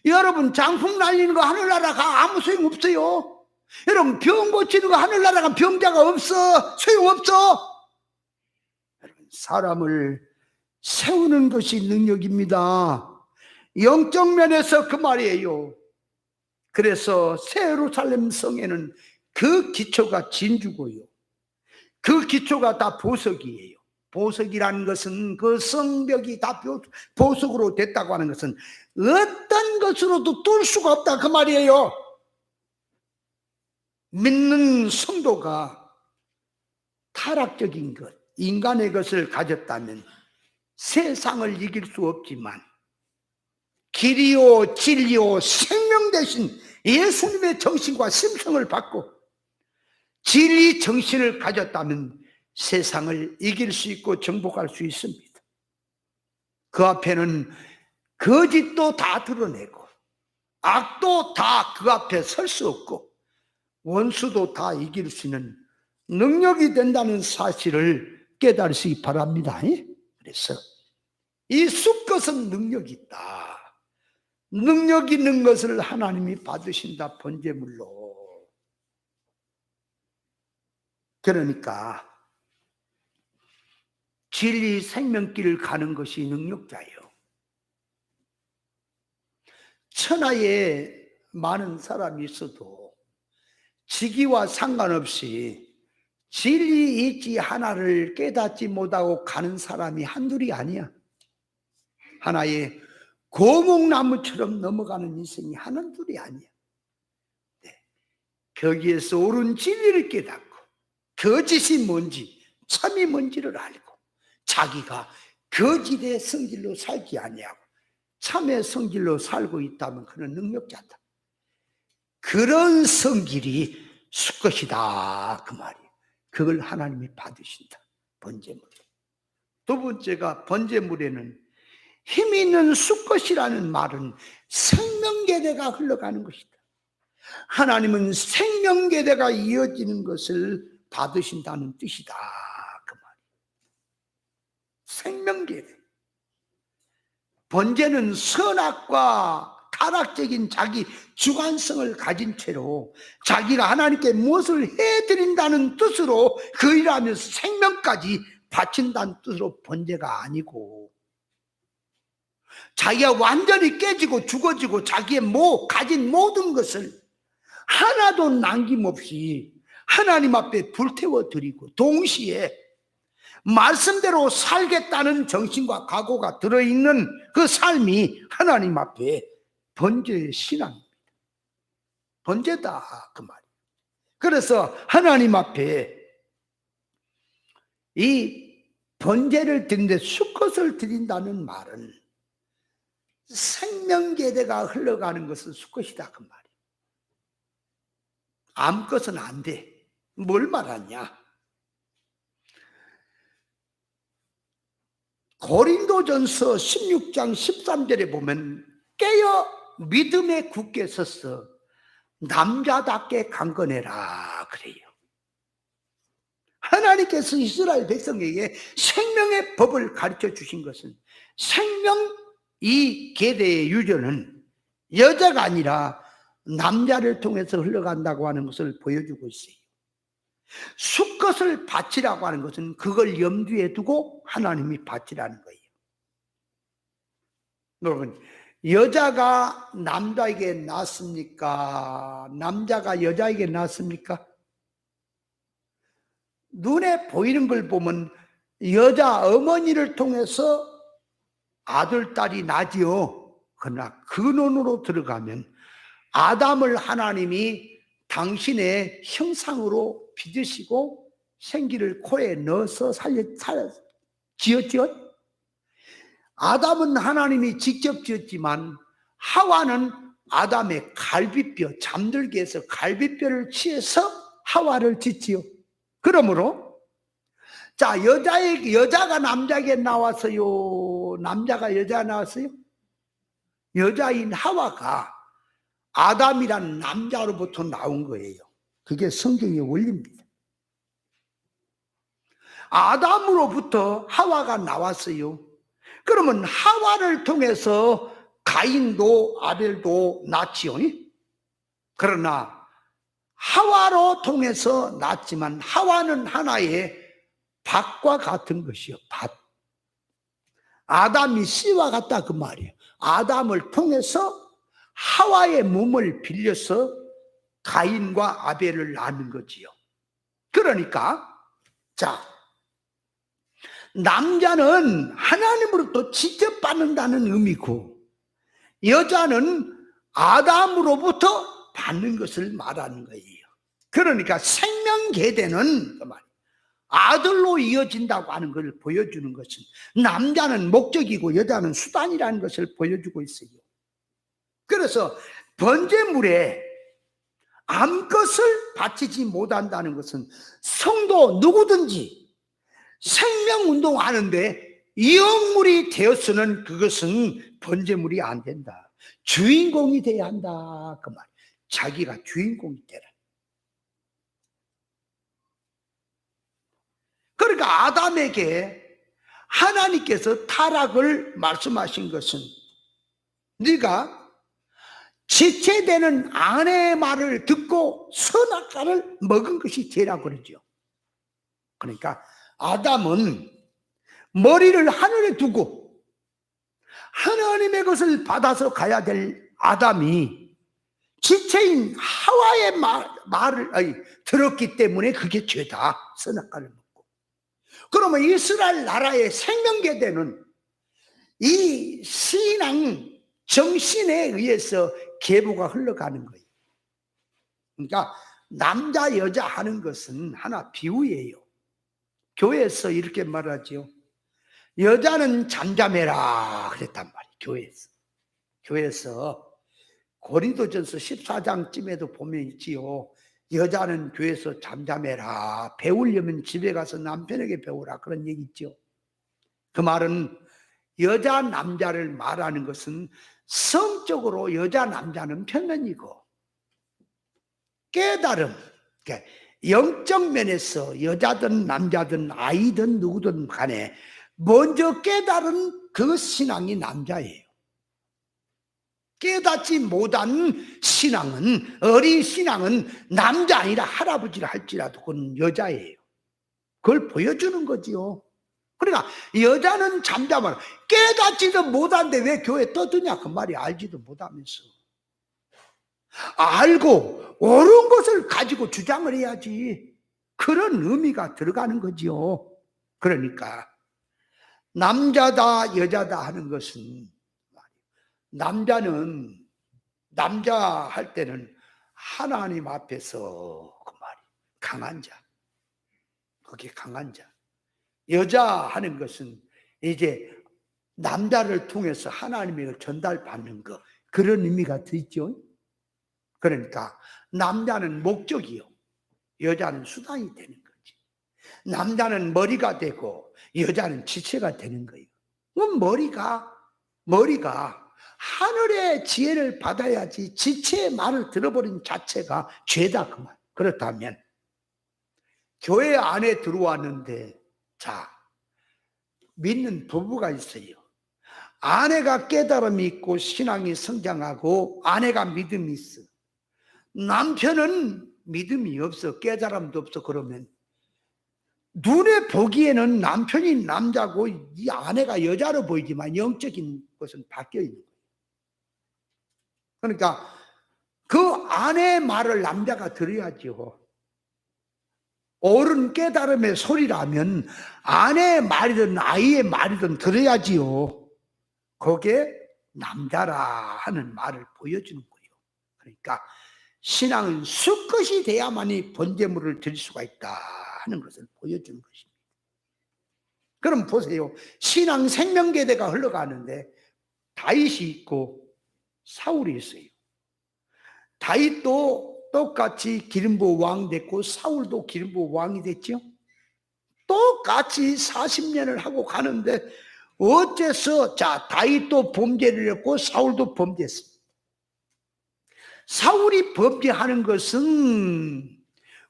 여러분 장풍 날리는 거 하늘나라가 아무 소용없어요. 여러분 병 고치는 거 하늘나라가 병자가 없어. 소용없어. 여러분 사람을 세우는 것이 능력입니다. 영적 면에서 그 말이에요. 그래서 새 예루살렘 성에는 그 기초가 진주고요. 그 기초가 다 보석이에요. 보석이라는 것은 그 성벽이 다 보석으로 됐다고 하는 것은 어떤 것으로도 뚫을 수가 없다 그 말이에요. 믿는 성도가 타락적인 것, 인간의 것을 가졌다면 세상을 이길 수 없지만 길이요 진리요 생명 대신 예수님의 정신과 심성을 받고 진리 정신을 가졌다면 세상을 이길 수 있고 정복할 수 있습니다. 그 앞에는 거짓도 다 드러내고 악도 다 그 앞에 설 수 없고 원수도 다 이길 수 있는 능력이 된다는 사실을 깨달으시기 바랍니다. 그래서 이 숫것은 능력이 있다. 능력 있는 것을 하나님이 받으신다 번제물로. 그러니까 진리 생명길을 가는 것이 능력자예요. 천하에 많은 사람이 있어도 직위와 상관없이 진리 있지 하나를 깨닫지 못하고 가는 사람이 한둘이 아니야. 하나의 고목나무처럼 넘어가는 인생이 한둘이 아니야. 네. 거기에서 옳은 진리를 깨닫고 거짓이 뭔지 참이 뭔지를 알고 자기가 거짓의 성질로 살지 아니하고 참의 성질로 살고 있다면 그는 능력자다. 그런 성길이 수컷이다 그 말이에요. 그걸 하나님이 받으신다. 번제물. 두 번째가 번제물에는 힘 있는 수컷이라는 말은 생명계대가 흘러가는 것이다. 하나님은 생명계대가 이어지는 것을 받으신다는 뜻이다 그 말이에요. 생명계대. 번제는 선악과 타락적인 자기 주관성을 가진 채로 자기가 하나님께 무엇을 해드린다는 뜻으로 그 일하면서 생명까지 바친다는 뜻으로 번제가 아니고, 자기가 완전히 깨지고 죽어지고 자기의 가진 모든 것을 하나도 남김없이 하나님 앞에 불태워 드리고 동시에 말씀대로 살겠다는 정신과 각오가 들어있는 그 삶이 하나님 앞에 번제의 신앙입니다. 번제다 그 말이에요. 그래서 하나님 앞에 이 번제를 드리는데 수컷을 드린다는 말은 생명계대가 흘러가는 것은 수컷이다 그 말이에요. 암컷은 안 돼. 뭘 말하냐? 고린도전서 16장 13절에 보면 깨어 믿음에 굳게 서서 남자답게 강건해라 그래요. 하나님께서 이스라엘 백성에게 생명의 법을 가르쳐 주신 것은 생명 이 계대의 유전은 여자가 아니라 남자를 통해서 흘러간다고 하는 것을 보여주고 있어요. 수컷을 바치라고 하는 것은 그걸 염두에 두고 하나님이 바치라는 거예요. 여러분, 여자가 남자에게 낳습니까? 남자가 여자에게 낳습니까? 눈에 보이는 걸 보면 여자 어머니를 통해서 아들, 딸이 나지요. 그러나 근원으로 들어가면 아담을 하나님이 당신의 형상으로 빚으시고 생기를 코에 넣어서 지었죠. 아담은 하나님이 직접 지었지만 하와는 아담의 갈비뼈, 잠들게 해서 갈비뼈를 취해서 하와를 짓지요. 그러므로 자, 여자가 남자에게 나왔어요? 남자가 여자가 나왔어요? 여자인 하와가 아담이란 남자로부터 나온 거예요. 그게 성경의 원리입니다. 아담으로부터 하와가 나왔어요. 그러면 하와를 통해서 가인도 아벨도 낳지요. 그러나 하와로 통해서 낳지만 하와는 하나의 밭과 같은 것이요. 밭. 아담이 씨와 같다 그 말이에요. 아담을 통해서 하와의 몸을 빌려서 가인과 아벨을 낳는 거지요. 그러니까 자, 남자는 하나님으로부터 직접 받는다는 의미고 여자는 아담으로부터 받는 것을 말하는 거예요. 그러니까 생명계대는 그 말이에요. 아들로 이어진다고 하는 것을 보여주는 것은 남자는 목적이고 여자는 수단이라는 것을 보여주고 있어요. 그래서 번제물에 암것을 바치지 못한다는 것은 성도 누구든지 생명운동 하는데 영물이 되어서는 그것은 번제물이 안 된다. 주인공이 돼야 한다 그 말. 자기가 주인공이 되라. 그러니까 아담에게 하나님께서 타락을 말씀하신 것은 네가 지체되는 아내의 말을 듣고 선악과를 먹은 것이 죄라고 그러죠. 그러니까 아담은 머리를 하늘에 두고 하나님의 것을 받아서 가야 될 아담이 지체인 하와의 말을 들었기 때문에 그게 죄다. 선악과를 먹고. 그러면 이스라엘 나라의 생명계대는 이 신앙 정신에 의해서 계보가 흘러가는 거예요. 그러니까 남자 여자 하는 것은 하나 비유예요. 교회에서 이렇게 말하죠. 여자는 잠잠해라 그랬단 말이에요. 교회에서 고린도전서 14장쯤에도 보면 있지요. 여자는 교회에서 잠잠해라. 배우려면 집에 가서 남편에게 배우라. 그런 얘기 있죠. 그 말은 여자 남자를 말하는 것은 성적으로 여자 남자는 평면이고, 깨달음, 그러니까 영적 면에서 여자든 남자든 아이든 누구든 간에 먼저 깨달은 그 신앙이 남자예요. 깨닫지 못한 신앙은, 어린 신앙은 남자 아니라 할아버지라 할지라도 그건 여자예요. 그걸 보여주는 거지요. 그러니까 여자는 잠잠하라. 깨닫지도 못하는데 왜 교회 떠드냐 그 말이. 알지도 못하면서. 알고 옳은 것을 가지고 주장을 해야지. 그런 의미가 들어가는 거지요. 그러니까 남자다 여자다 하는 것은, 남자는 남자 할 때는 하나님 앞에서 그 말이 강한 자, 그게 강한 자. 여자 하는 것은 이제 남자를 통해서 하나님의 전달받는 거, 그런 의미가 있죠. 그러니까 남자는 목적이요, 여자는 수단이 되는 거지. 남자는 머리가 되고 여자는 지체가 되는 거예요. 그럼 머리가 하늘의 지혜를 받아야지 지체의 말을 들어버린 자체가 죄다 그 말. 그렇다면 교회 안에 들어왔는데, 자, 믿는 부부가 있어요. 아내가 깨달음이 있고 신앙이 성장하고 아내가 믿음이 있어. 남편은 믿음이 없어, 깨달음도 없어. 그러면 눈에 보기에는 남편이 남자고 이 아내가 여자로 보이지만 영적인 것은 바뀌어 있는 거예요. 그러니까 그 아내의 말을 남자가 들어야죠. 옳은 깨달음의 소리라면 아내의 말이든 아이의 말이든 들어야지요. 그게 남자라 하는 말을 보여주는 거예요. 그러니까 신앙은 수컷이 돼야만이 번제물을 드릴 수가 있다 하는 것을 보여주는 것입니다. 그럼 보세요. 신앙 생명계대가 흘러가는데 다윗이 있고 사울이 있어요. 다윗도 똑같이 기름부 왕 됐고 사울도 기름부 왕이 됐죠. 똑같이 40년을 하고 가는데 어째서, 자, 다윗도 범죄를 했고 사울도 범죄했습니다. 사울이 범죄하는 것은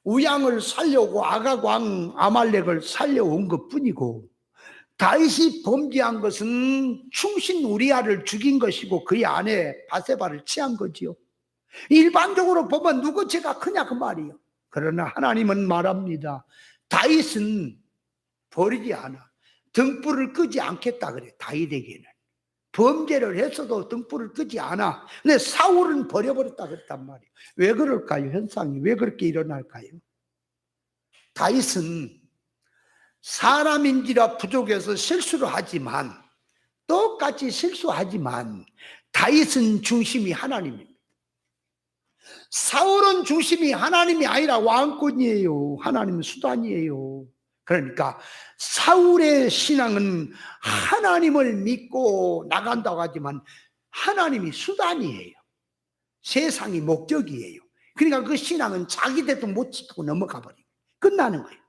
우양을 살려고 아각왕 아말렉을 살려온 것뿐이고, 다윗이 범죄한 것은 충신 우리아를 죽인 것이고 그의 아내 바세바를 취한 거지요. 일반적으로 보면 누구 죄가 크냐 그 말이요. 그러나 하나님은 말합니다. 다윗은 버리지 않아. 등불을 끄지 않겠다 그래. 다윗에게는 범죄를 했어도 등불을 끄지 않아. 근데 사울은 버려버렸다 그랬단 말이에요. 왜 그럴까요? 현상이 왜 그렇게 일어날까요? 다윗은 사람인지라 부족해서 실수를 하지만, 똑같이 실수하지만 다윗은 중심이 하나님입니다. 사울은 중심이 하나님이 아니라 왕권이에요. 하나님은 수단이에요. 그러니까 사울의 신앙은 하나님을 믿고 나간다고 하지만 하나님이 수단이에요. 세상이 목적이에요. 그러니까 그 신앙은 자기 대도 못 지키고 넘어가 버리고 끝나는 거예요.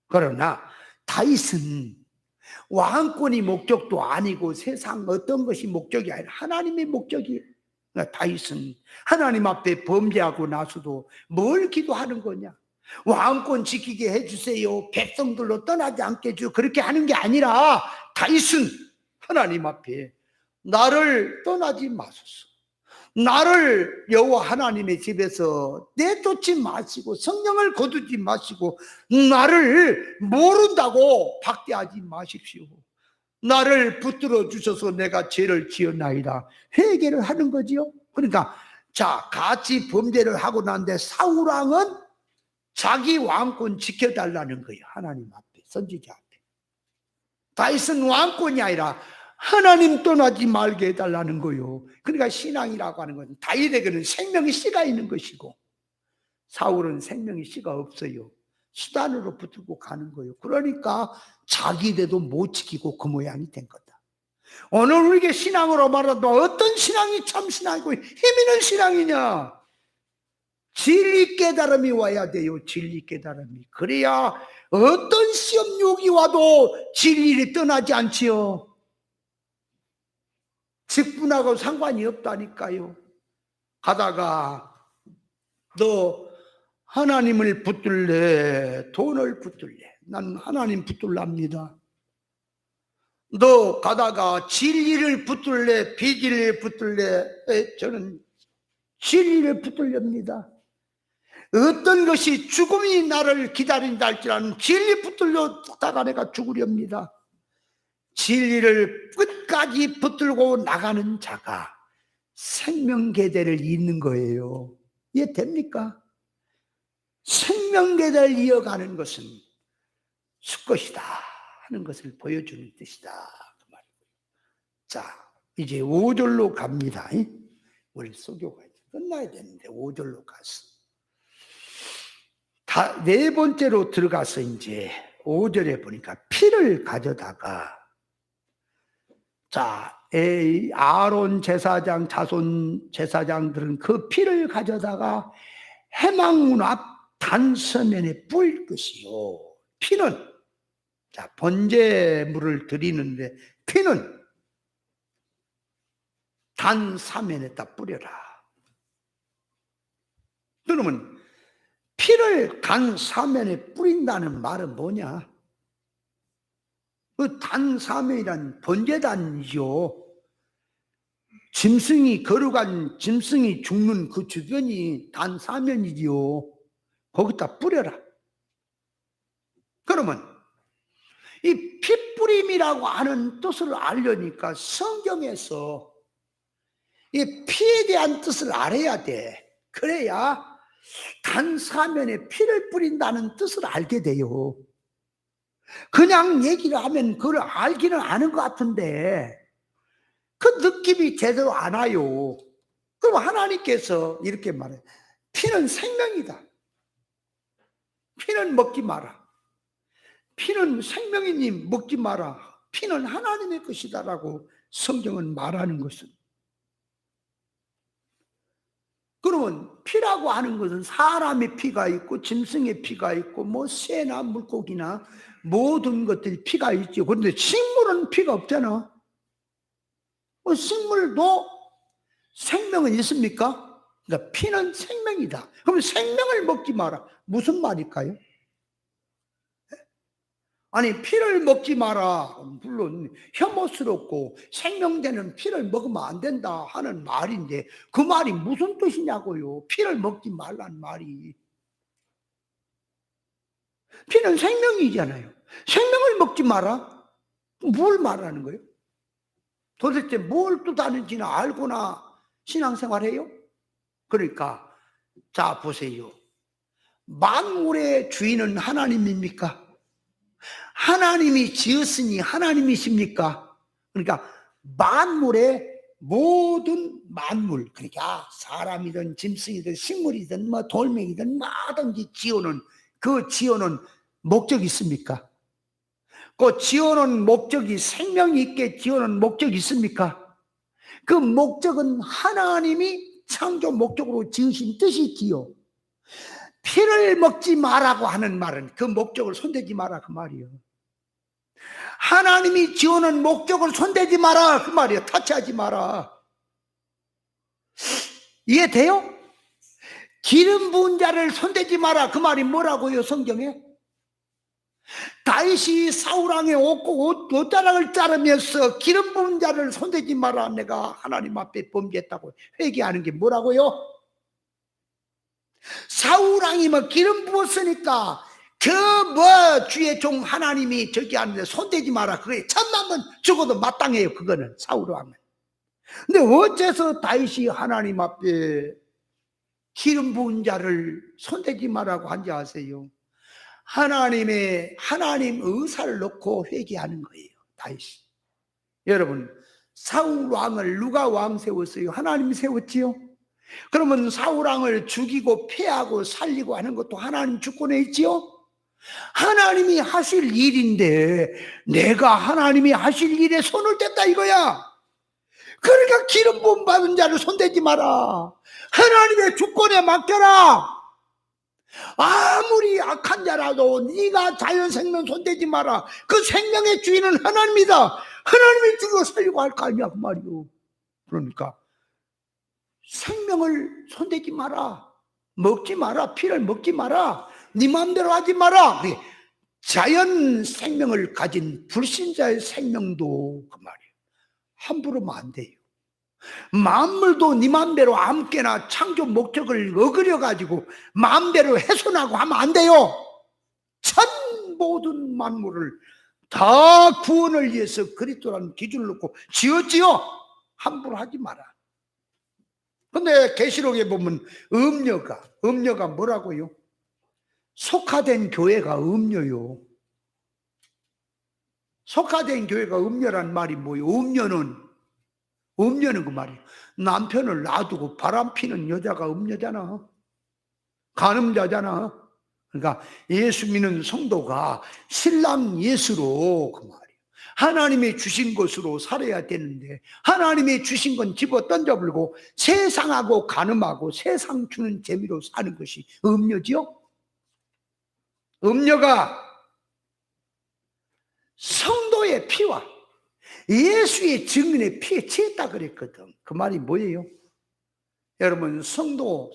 그러나 다윗은 왕권이 목적도 아니고 세상 어떤 것이 목적이 아니라 하나님의 목적이에요. 그러니까 다윗은 하나님 앞에 범죄하고 나서도 뭘 기도하는 거냐? 왕권 지키게 해주세요. 백성들로 떠나지 않게 해주세요. 그렇게 하는 게 아니라 다윗은 하나님 앞에 나를 떠나지 마소서. 나를 여호와 하나님의 집에서 내쫓지 마시고 성령을 거두지 마시고 나를 모른다고 박대하지 마십시오. 나를 붙들어 주셔서 내가 죄를 지었나이다. 회개를 하는 거지요. 그러니까 자, 같이 범죄를 하고 난데 사울왕은 자기 왕권 지켜달라는 거예요. 하나님 앞에, 선지자 앞에. 다윗은 왕권이 아니라 하나님 떠나지 말게 해달라는 거예요. 그러니까 신앙이라고 하는 것은 다윗에게는 생명의 씨가 있는 것이고 사울은 생명의 씨가 없어요. 수단으로 붙들고 가는 거예요. 그러니까 자기 대도 못 지키고 그 모양이 된 거다. 오늘 우리에게 신앙으로 말하도 어떤 신앙이 참 신앙이고 힘있는 신앙이냐? 진리 깨달음이 와야 돼요. 진리 깨달음이. 그래야 어떤 시험 유혹이 와도 진리를 떠나지 않지요. 직분하고 상관이 없다니까요. 가다가 너 하나님을 붙들래? 돈을 붙들래? 난 하나님 붙들랍니다. 너 가다가 진리를 붙들래? 비진리를 붙들래? 저는 진리를 붙들렵니다. 어떤 것이 죽음이 나를 기다린다 할지라는 진리 붙들려다가 내가 죽으렵니다. 진리를 끝까지 붙들고 나가는 자가 생명계대를 잇는 거예요. 이해됩니까? 생명계대를 이어가는 것은 수것이다 하는 것을 보여주는 뜻이다 그 말이고요. 자, 이제 5절로 갑니다. 우리 설교가 끝나야 되는데 5절로 갔어. 네 번째로 들어가서 이제 5절에 보니까 피를 가져다가, 자, 아론 제사장, 자손 제사장들은 그 피를 가져다가 해망문 앞 단서면에 뿌릴 것이요. 피는, 자, 번제물을 드리는데 피는 단사면에다 뿌려라. 그러면 피를 단사면에 뿌린다는 말은 뭐냐? 그 단사면이란 번제단이죠. 짐승이 거룩한 짐승이 죽는 그 주변이 단사면이지요. 거기다 뿌려라. 그러면 이 피뿌림이라고 하는 뜻을 알려니까 성경에서 이 피에 대한 뜻을 알아야 돼. 그래야 단사면에 피를 뿌린다는 뜻을 알게 돼요. 그냥 얘기를 하면 그걸 알기는 아는 것 같은데 그 느낌이 제대로 안 와요. 그럼 하나님께서 이렇게 말해요. 피는 생명이다. 피는 먹지 마라. 피는 생명이니 먹지 마라. 피는 하나님의 것이다라고 성경은 말하는 것은. 그러면 피라고 하는 것은 사람의 피가 있고 짐승의 피가 있고 뭐 새나 물고기나 모든 것들이 피가 있죠. 그런데 식물은 피가 없잖아. 식물도 생명은 있습니까? 그러니까 피는 생명이다. 그럼 생명을 먹지 마라. 무슨 말일까요? 아니, 피를 먹지 마라. 물론 혐오스럽고 생명되는 피를 먹으면 안 된다 하는 말인데 그 말이 무슨 뜻이냐고요. 피를 먹지 말란 말이. 피는 생명이잖아요. 생명을 먹지 마라? 뭘 말하는 거예요? 도대체 뭘 뜻하는지는 알고나 신앙생활해요? 그러니까 자 보세요. 만물의 주인은 하나님입니까? 하나님이 지었으니 하나님이십니까? 그러니까 만물의 모든 만물, 그러니까 사람이든 짐승이든 식물이든 뭐 돌멩이든 뭐든지 지어놓은 그 지어놓은 목적이 있습니까? 그 지어놓은 목적이 생명 있게 지어놓은 목적이 있습니까? 그 목적은 하나님이 창조 목적으로 지으신 뜻이 있지요. 피를 먹지 마라고 하는 말은 그 목적을 손대지 마라 그 말이에요. 하나님이 지어놓은 목적을 손대지 마라 그 말이에요. 타치하지 마라. 이해돼요? 기름 부은 자를 손대지 마라 그 말이 뭐라고요 성경에? 다윗이 사울왕의 옷자락을 자르면서 기름 부은 자를 손대지 마라 내가 하나님 앞에 범죄했다고 회개하는 게 뭐라고요? 사울왕이 뭐 기름 부었으니까 그 주의 종 하나님이 저기 하는데 손대지 마라 그게 천만번 죽어도 마땅해요. 그거는 사울왕은. 근데 어째서 다윗이 하나님 앞에 기름 부은 자를 손대지 마라고 한지 아세요? 하나님 의사를 놓고 회개하는 거예요. 다윗이. 여러분 사울왕을 누가 왕 세웠어요? 하나님이 세웠지요. 그러면 사울왕을 죽이고 패하고 살리고 하는 것도 하나님 주권에 있지요. 하나님이 하실 일인데 내가 하나님이 하실 일에 손을 댔다 이거야. 그러니까 기름 부음 받은 자를 손대지 마라. 하나님의 주권에 맡겨라. 아무리 악한 자라도 네가 자연 생명 손대지 마라. 그 생명의 주인은 하나님이다. 하나님이 죽여 살리고 할 거 아니야 그 말이요. 그러니까 생명을 손대지 마라. 먹지 마라. 피를 먹지 마라. 네 마음대로 하지 마라. 자연 생명을 가진 불신자의 생명도 그 말이에요. 함부로 하면 안 돼요. 만물도 네 마음대로 아무렇게나 창조 목적을 어그려가지고 마음대로 훼손하고 하면 안 돼요. 전 모든 만물을 다 구원을 위해서 그리스도라는 기준을 놓고 지었지요. 함부로 하지 마라. 근데 계시록에 보면 음녀가 뭐라고요? 속화된 교회가 음녀요. 속화된 교회가 음녀란 말이 뭐예요? 음녀는 그 말이에요. 남편을 놔두고 바람 피는 여자가 음녀잖아. 간음자잖아. 그러니까 예수 믿는 성도가 신랑 예수로 그 말이에요. 하나님이 주신 것으로 살아야 되는데 하나님이 주신 건 집어 던져버리고 세상하고 간음하고 세상 주는 재미로 사는 것이 음녀지요. 음녀가 성도의 피와 예수의 증인의 피에 취했다 그랬거든. 그 말이 뭐예요? 여러분 성도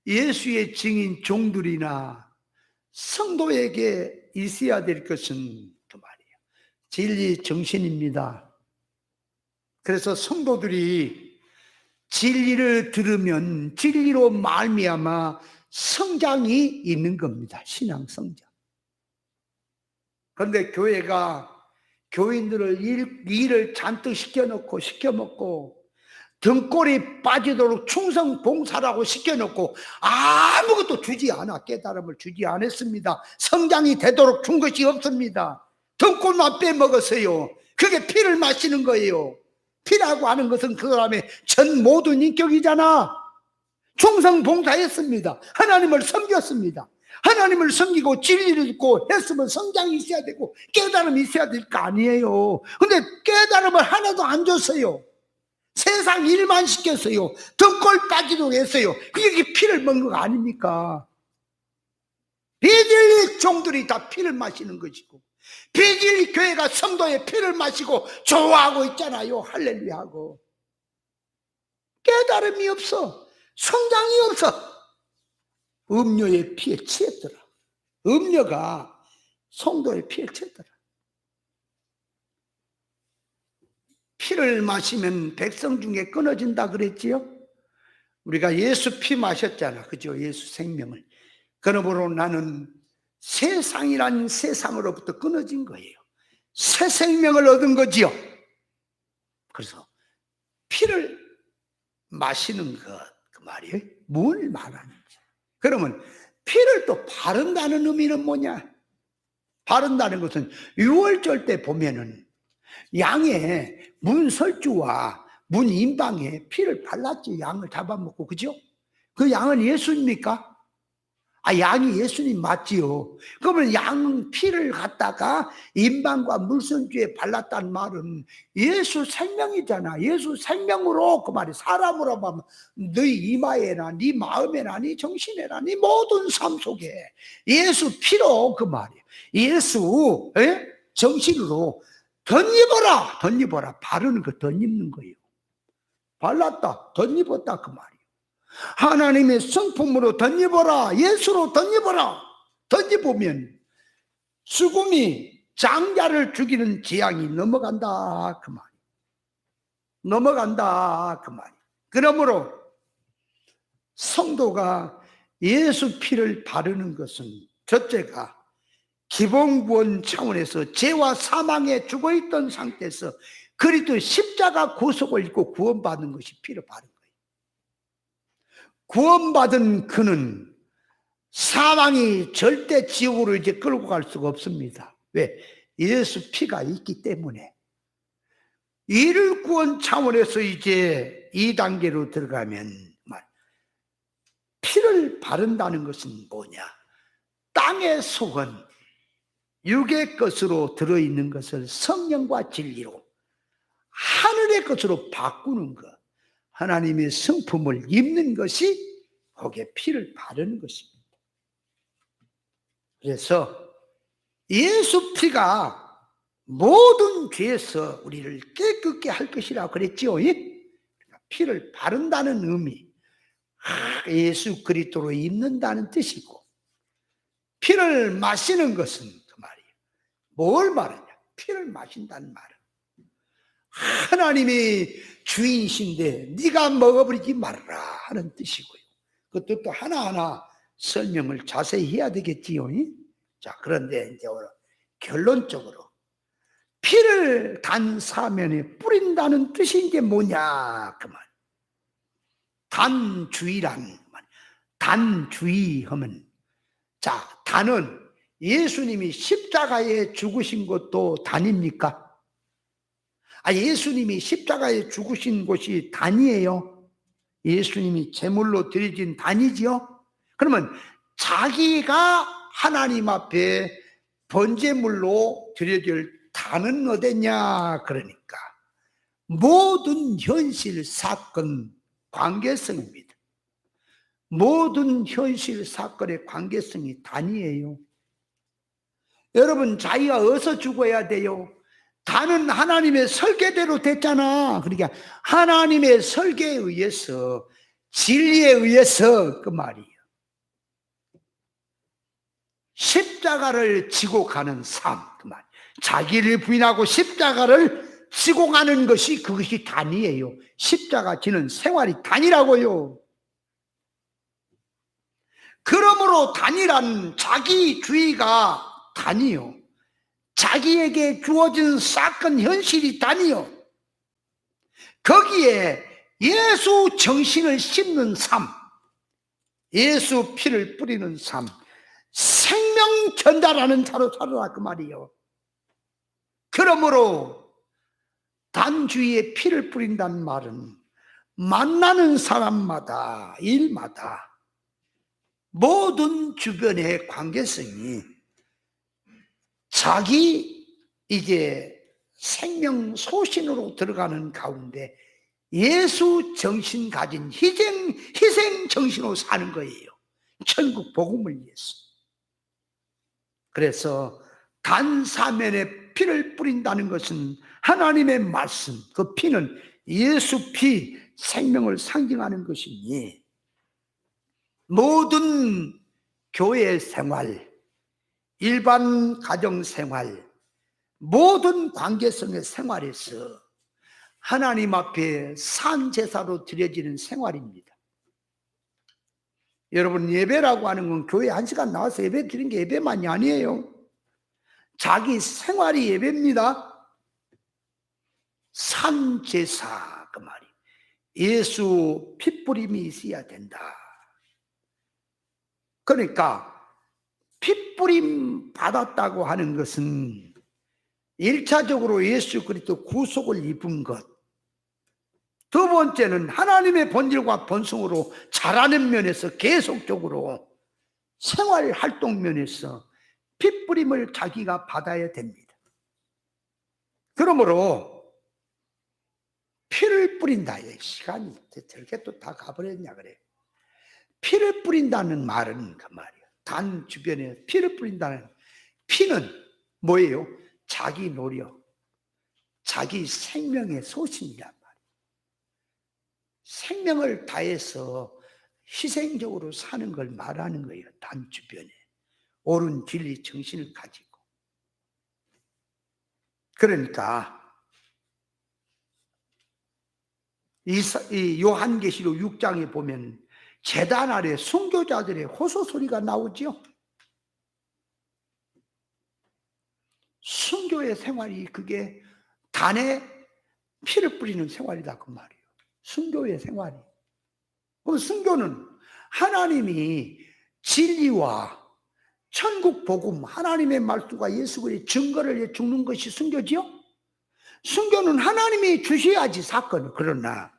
예수의 증인 종들이나 성도에게 있어야 될 것은 그 말이에요. 진리 정신입니다. 그래서 성도들이 진리를 들으면 진리로 말미암아 성장이 있는 겁니다. 신앙 성장. 그런데 교회가 교인들을 일을 잔뜩 시켜놓고 시켜먹고 등골이 빠지도록 충성 봉사라고 시켜놓고 아무것도 주지 않아. 깨달음을 주지 않았습니다. 성장이 되도록 준 것이 없습니다. 등골만 빼먹었어요. 그게 피를 마시는 거예요. 피라고 하는 것은 그 사람의 전 모든 인격이잖아. 충성 봉사했습니다. 하나님을 섬겼습니다. 하나님을 섬기고 진리를 듣고 했으면 성장이 있어야 되고 깨달음이 있어야 될 거 아니에요. 근데 깨달음을 하나도 안 줬어요. 세상 일만 시켰어요. 등골 빠지도록 했어요. 그게 피를 먹는 거 아닙니까? 비진리 종들이 다 피를 마시는 것이고 비진리 교회가 성도의 피를 마시고 좋아하고 있잖아요. 할렐루야 하고. 깨달음이 없어. 성장이 없어. 음료의 피에 취했더라. 음료가 성도의 피에 취했더라. 피를 마시면 백성 중에 끊어진다 그랬지요? 우리가 예수 피 마셨잖아. 그죠? 예수 생명을. 그러므로 나는 세상이란 세상으로부터 끊어진 거예요. 새 생명을 얻은 거지요. 그래서 피를 마시는 것, 그 말이에요. 뭘 말하는지. 그러면 피를 또 바른다는 의미는 뭐냐? 바른다는 것은 유월절 때 보면은 양의 문설주와 문인방에 피를 발랐지. 양을 잡아먹고. 그죠? 그 양은 예수입니까? 양이 예수님 맞지요. 그러면 양 피를 갖다가 인방과 물선주에 발랐다는 말은 예수 생명이잖아. 예수 생명으로 그 말이 사람으로 보면 너희 이마에나 네 마음에나 네 정신에나 네 모든 삶 속에 예수 피로 그 말이에요. 예수 정신으로 덧입어라. 바르는 거 덧입는 거예요. 발랐다 덧입었다 그 말이에요. 하나님의 성품으로 덧입어라. 예수로 덧입어라. 덧입으면 죽음이 장자를 죽이는 재앙이 넘어간다 그 말이에요. 넘어간다 그 말이에요. 그러므로 성도가 예수 피를 바르는 것은 첫째가 기본구원 차원에서 죄와 사망에 죽어있던 상태에서 그리스도의 십자가 구속을 입고 구원받는 것이 피를 바른 거예요. 구원받은 그는 사망이 절대 지옥으로 이제 끌고 갈 수가 없습니다. 왜? 예수 피가 있기 때문에. 이를 구원 차원에서 이제 2단계로 들어가면 피를 바른다는 것은 뭐냐? 땅의 속은 육의 것으로 들어있는 것을 성령과 진리로 하늘의 것으로 바꾸는 것, 하나님의 성품을 입는 것이 거기에 피를 바르는 것입니다. 그래서 예수 피가 모든 죄에서 우리를 깨끗게 할 것이라 그랬지요. 피를 바른다는 의미, 예수 그리스도로 입는다는 뜻이고, 피를 마시는 것은 그 말이에요. 뭘 말하냐? 피를 마신다는 말은 하나님이 주인이신데 네가 먹어버리지 말라 하는 뜻이고요. 그 뜻도 하나하나 설명을 자세히 해야 되겠지요. 자, 그런데 이제 오늘 결론적으로 피를 단 사면에 뿌린다는 뜻이 이제 뭐냐 그 말. 단주의란 말. 단주의 하면, 자, 단은 예수님이 십자가에 죽으신 것도 단입니까? 예수님이 십자가에 죽으신 곳이 단이에요. 예수님이 제물로 드려진 단이지요. 그러면 자기가 하나님 앞에 번제물로 드려질 단은 어디냐? 그러니까 모든 현실 사건 관계성입니다. 모든 현실 사건의 관계성이 단이에요. 여러분, 자기가 어디서 죽어야 돼요? 단은 하나님의 설계대로 됐잖아. 그러니까 하나님의 설계에 의해서, 진리에 의해서 그 말이에요. 십자가를 지고 가는 삶, 그 말. 자기를 부인하고 십자가를 지고 가는 것이, 그것이 단이에요. 십자가 지는 생활이 단이라고요. 그러므로 단이란 자기주의가 단이요. 자기에게 주어진 사건 현실이 단이요. 거기에 예수 정신을 심는 삶, 예수 피를 뿌리는 삶, 생명 전달하는 자로 살아라 그 말이요. 그러므로 단주의에 피를 뿌린다는 말은 만나는 사람마다, 일마다 모든 주변의 관계성이 자기 이제 생명 소신으로 들어가는 가운데 예수 정신 가진 희생 정신으로 사는 거예요. 천국 복음을 위해서. 그래서 단사면에 피를 뿌린다는 것은 하나님의 말씀, 그 피는 예수 피, 생명을 상징하는 것이니 모든 교회 생활, 일반 가정 생활, 모든 관계성의 생활에서 하나님 앞에 산 제사로 드려지는 생활입니다. 여러분, 예배라고 하는 건 교회 1시간 나와서 예배 드리는 게 예배만이 아니에요. 자기 생활이 예배입니다. 산 제사 그 말이 예수 핏뿌림이 있어야 된다. 그러니까 핏뿌림 받았다고 하는 것은 1차적으로 예수 그리스도 구속을 입은 것, 두 번째는 하나님의 본질과 본성으로 자라는 면에서 계속적으로 생활 활동 면에서 핏뿌림을 자기가 받아야 됩니다. 그러므로 피를 뿌린다. 시간이 저렇게 또 다 가버렸냐 그래. 피를 뿌린다는 말은 그 말이에요. 단 주변에 피를 뿌린다는, 피는 뭐예요? 자기 노력, 자기 생명의 소신이란 말이에요. 생명을 다해서 희생적으로 사는 걸 말하는 거예요. 단 주변에 옳은 진리 정신을 가지고. 그러니까 이 요한계시록 6장에 보면 제단 아래 순교자들의 호소 소리가 나오죠. 순교의 생활이 그게 단에 피를 뿌리는 생활이다 그 말이에요. 순교의 생활이. 그럼 순교는 하나님이 진리와 천국 복음, 하나님의 말씀과 예수 그리스도의 증거를 위해 죽는 것이 순교지요. 순교는 하나님이 주셔야지 사건을. 그러나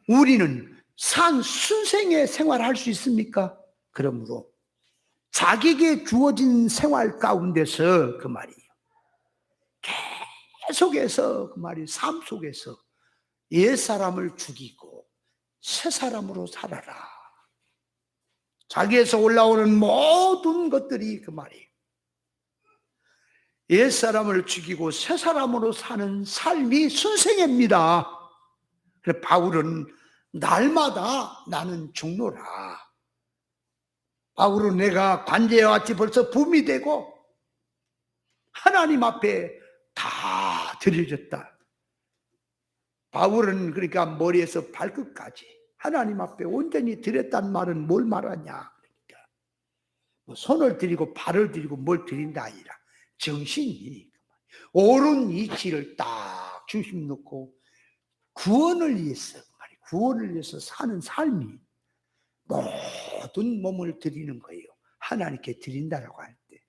우리는 산 순생의 생활을 할 수 있습니까? 그러므로 자기에게 주어진 생활 가운데서 그 말이에요. 계속해서 그 말이 삶 속에서 옛사람을 죽이고 새 사람으로 살아라. 자기에서 올라오는 모든 것들이 그 말이에요. 옛사람을 죽이고 새 사람으로 사는 삶이 순생애입니다. 그래서 바울은 날마다 나는 죽노라. 바울은 내가 관제와 같이 벌써 붐이 되고 하나님 앞에 다 드려졌다. 바울은 그러니까 머리에서 발끝까지 하나님 앞에 온전히 드렸단 말은 뭘 말하냐. 그러니까 뭐 손을 드리고 발을 드리고 뭘 드린다 아니라 정신이 옳은 이치를 딱 중심 놓고 구원을 위해서 사는 삶이 모든 몸을 드리는 거예요. 하나님께 드린다라고 할 때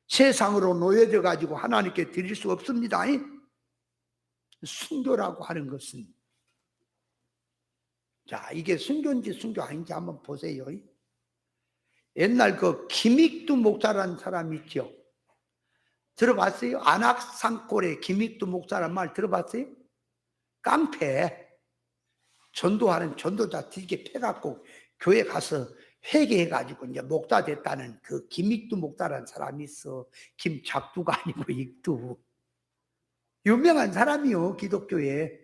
세상으로 놓여져 가지고 하나님께 드릴 수 없습니다. 순교라고 하는 것은, 자, 이게 순교인지 순교 아닌지 한번 보세요. 옛날 그 김익두 목사라는 사람 있죠. 들어봤어요? 안악산골의 김익두 목사라는 말 들어봤어요? 깡패 전도하는 전도자 뒤게 패갖고 교회 가서 회개해가지고 이제 목사 됐다는 그 김익두 목사라는 사람이 있어. 김작두가 아니고 익두. 유명한 사람이요, 기독교에.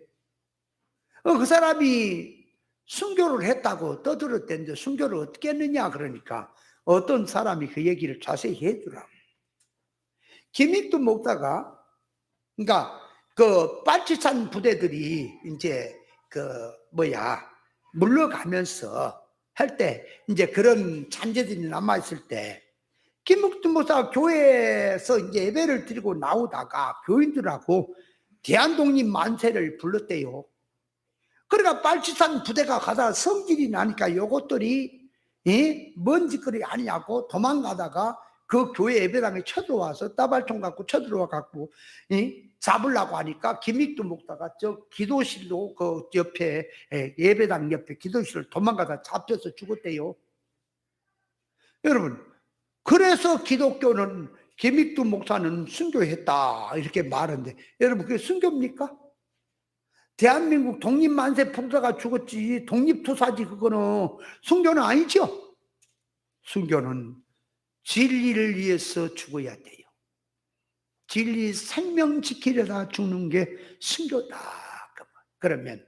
그 사람이 순교를 했다고 떠들었대는데 순교를 어떻게 했느냐 그러니까 어떤 사람이 그 얘기를 자세히 해주라고. 김익두 목사가, 그러니까 그 빨치산 부대들이 이제 물러가면서 할 때 이제 그런 잔재들이 남아있을 때 김익두 목사가 교회에서 이제 예배를 드리고 나오다가 교인들하고 대한독립 만세를 불렀대요. 그러니까 빨치산 부대가 가다가 성질이 나니까 요것들이 뭔 짓거리 아니냐고 도망가다가 그 교회 예배당에 쳐들어와서 따발총 갖고 쳐들어와 갖고 잡으려고 하니까 김익두 목사가 저 기도실로 그 옆에 예배당 옆에 기도실을 도망가다 잡혀서 죽었대요. 여러분, 그래서 기독교는 김익두 목사는 순교했다 이렇게 말하는데 여러분 그게 순교입니까? 대한민국 독립만세 풍사가 죽었지 독립투사지 그거는 순교는 아니죠. 순교는 진리를 위해서 죽어야 돼요. 진리 생명 지키려다 죽는 게 순교다. 그러면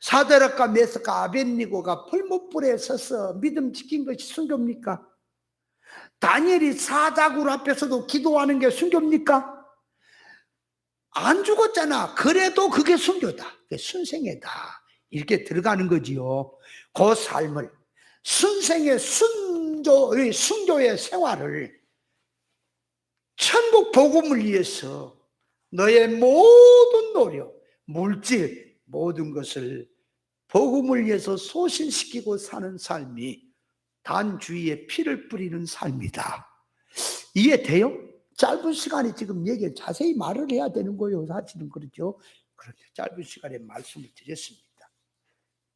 사드락과 메삭과 아벳니고가 풀무불에 서서 믿음 지킨 것이 순교입니까? 다니엘이 사자굴 앞에서도 기도하는 게 순교입니까? 안 죽었잖아. 그래도 그게 순교다. 그게 순생애다. 이렇게 들어가는 거지요. 그 삶을 순생의 순교의 생활을 천국 복음을 위해서 너의 모든 노력, 물질, 모든 것을 복음을 위해서 소실시키고 사는 삶이 단주위에 피를 뿌리는 삶이다. 이해돼요? 짧은 시간에 지금 얘기 자세히 말을 해야 되는 거예요. 사실은 그렇죠. 그런데 짧은 시간에 말씀을 드렸습니다.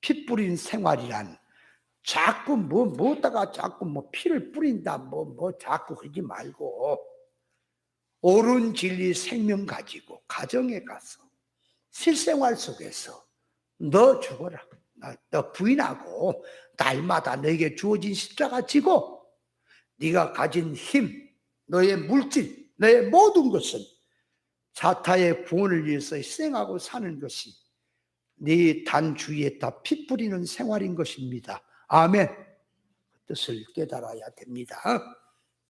피 뿌린 생활이란 자꾸 뭐다가 자꾸 피를 뿌린다 자꾸 하지 말고 옳은 진리 생명 가지고 가정에 가서 실생활 속에서 너 죽어라. 너 부인하고 날마다 너에게 주어진 십자가 지고 네가 가진 힘, 너의 물질, 너의 모든 것은 자타의 구원을 위해서 희생하고 사는 것이 네 단주위에 다 피 뿌리는 생활인 것입니다. 아멘. 그 뜻을 깨달아야 됩니다.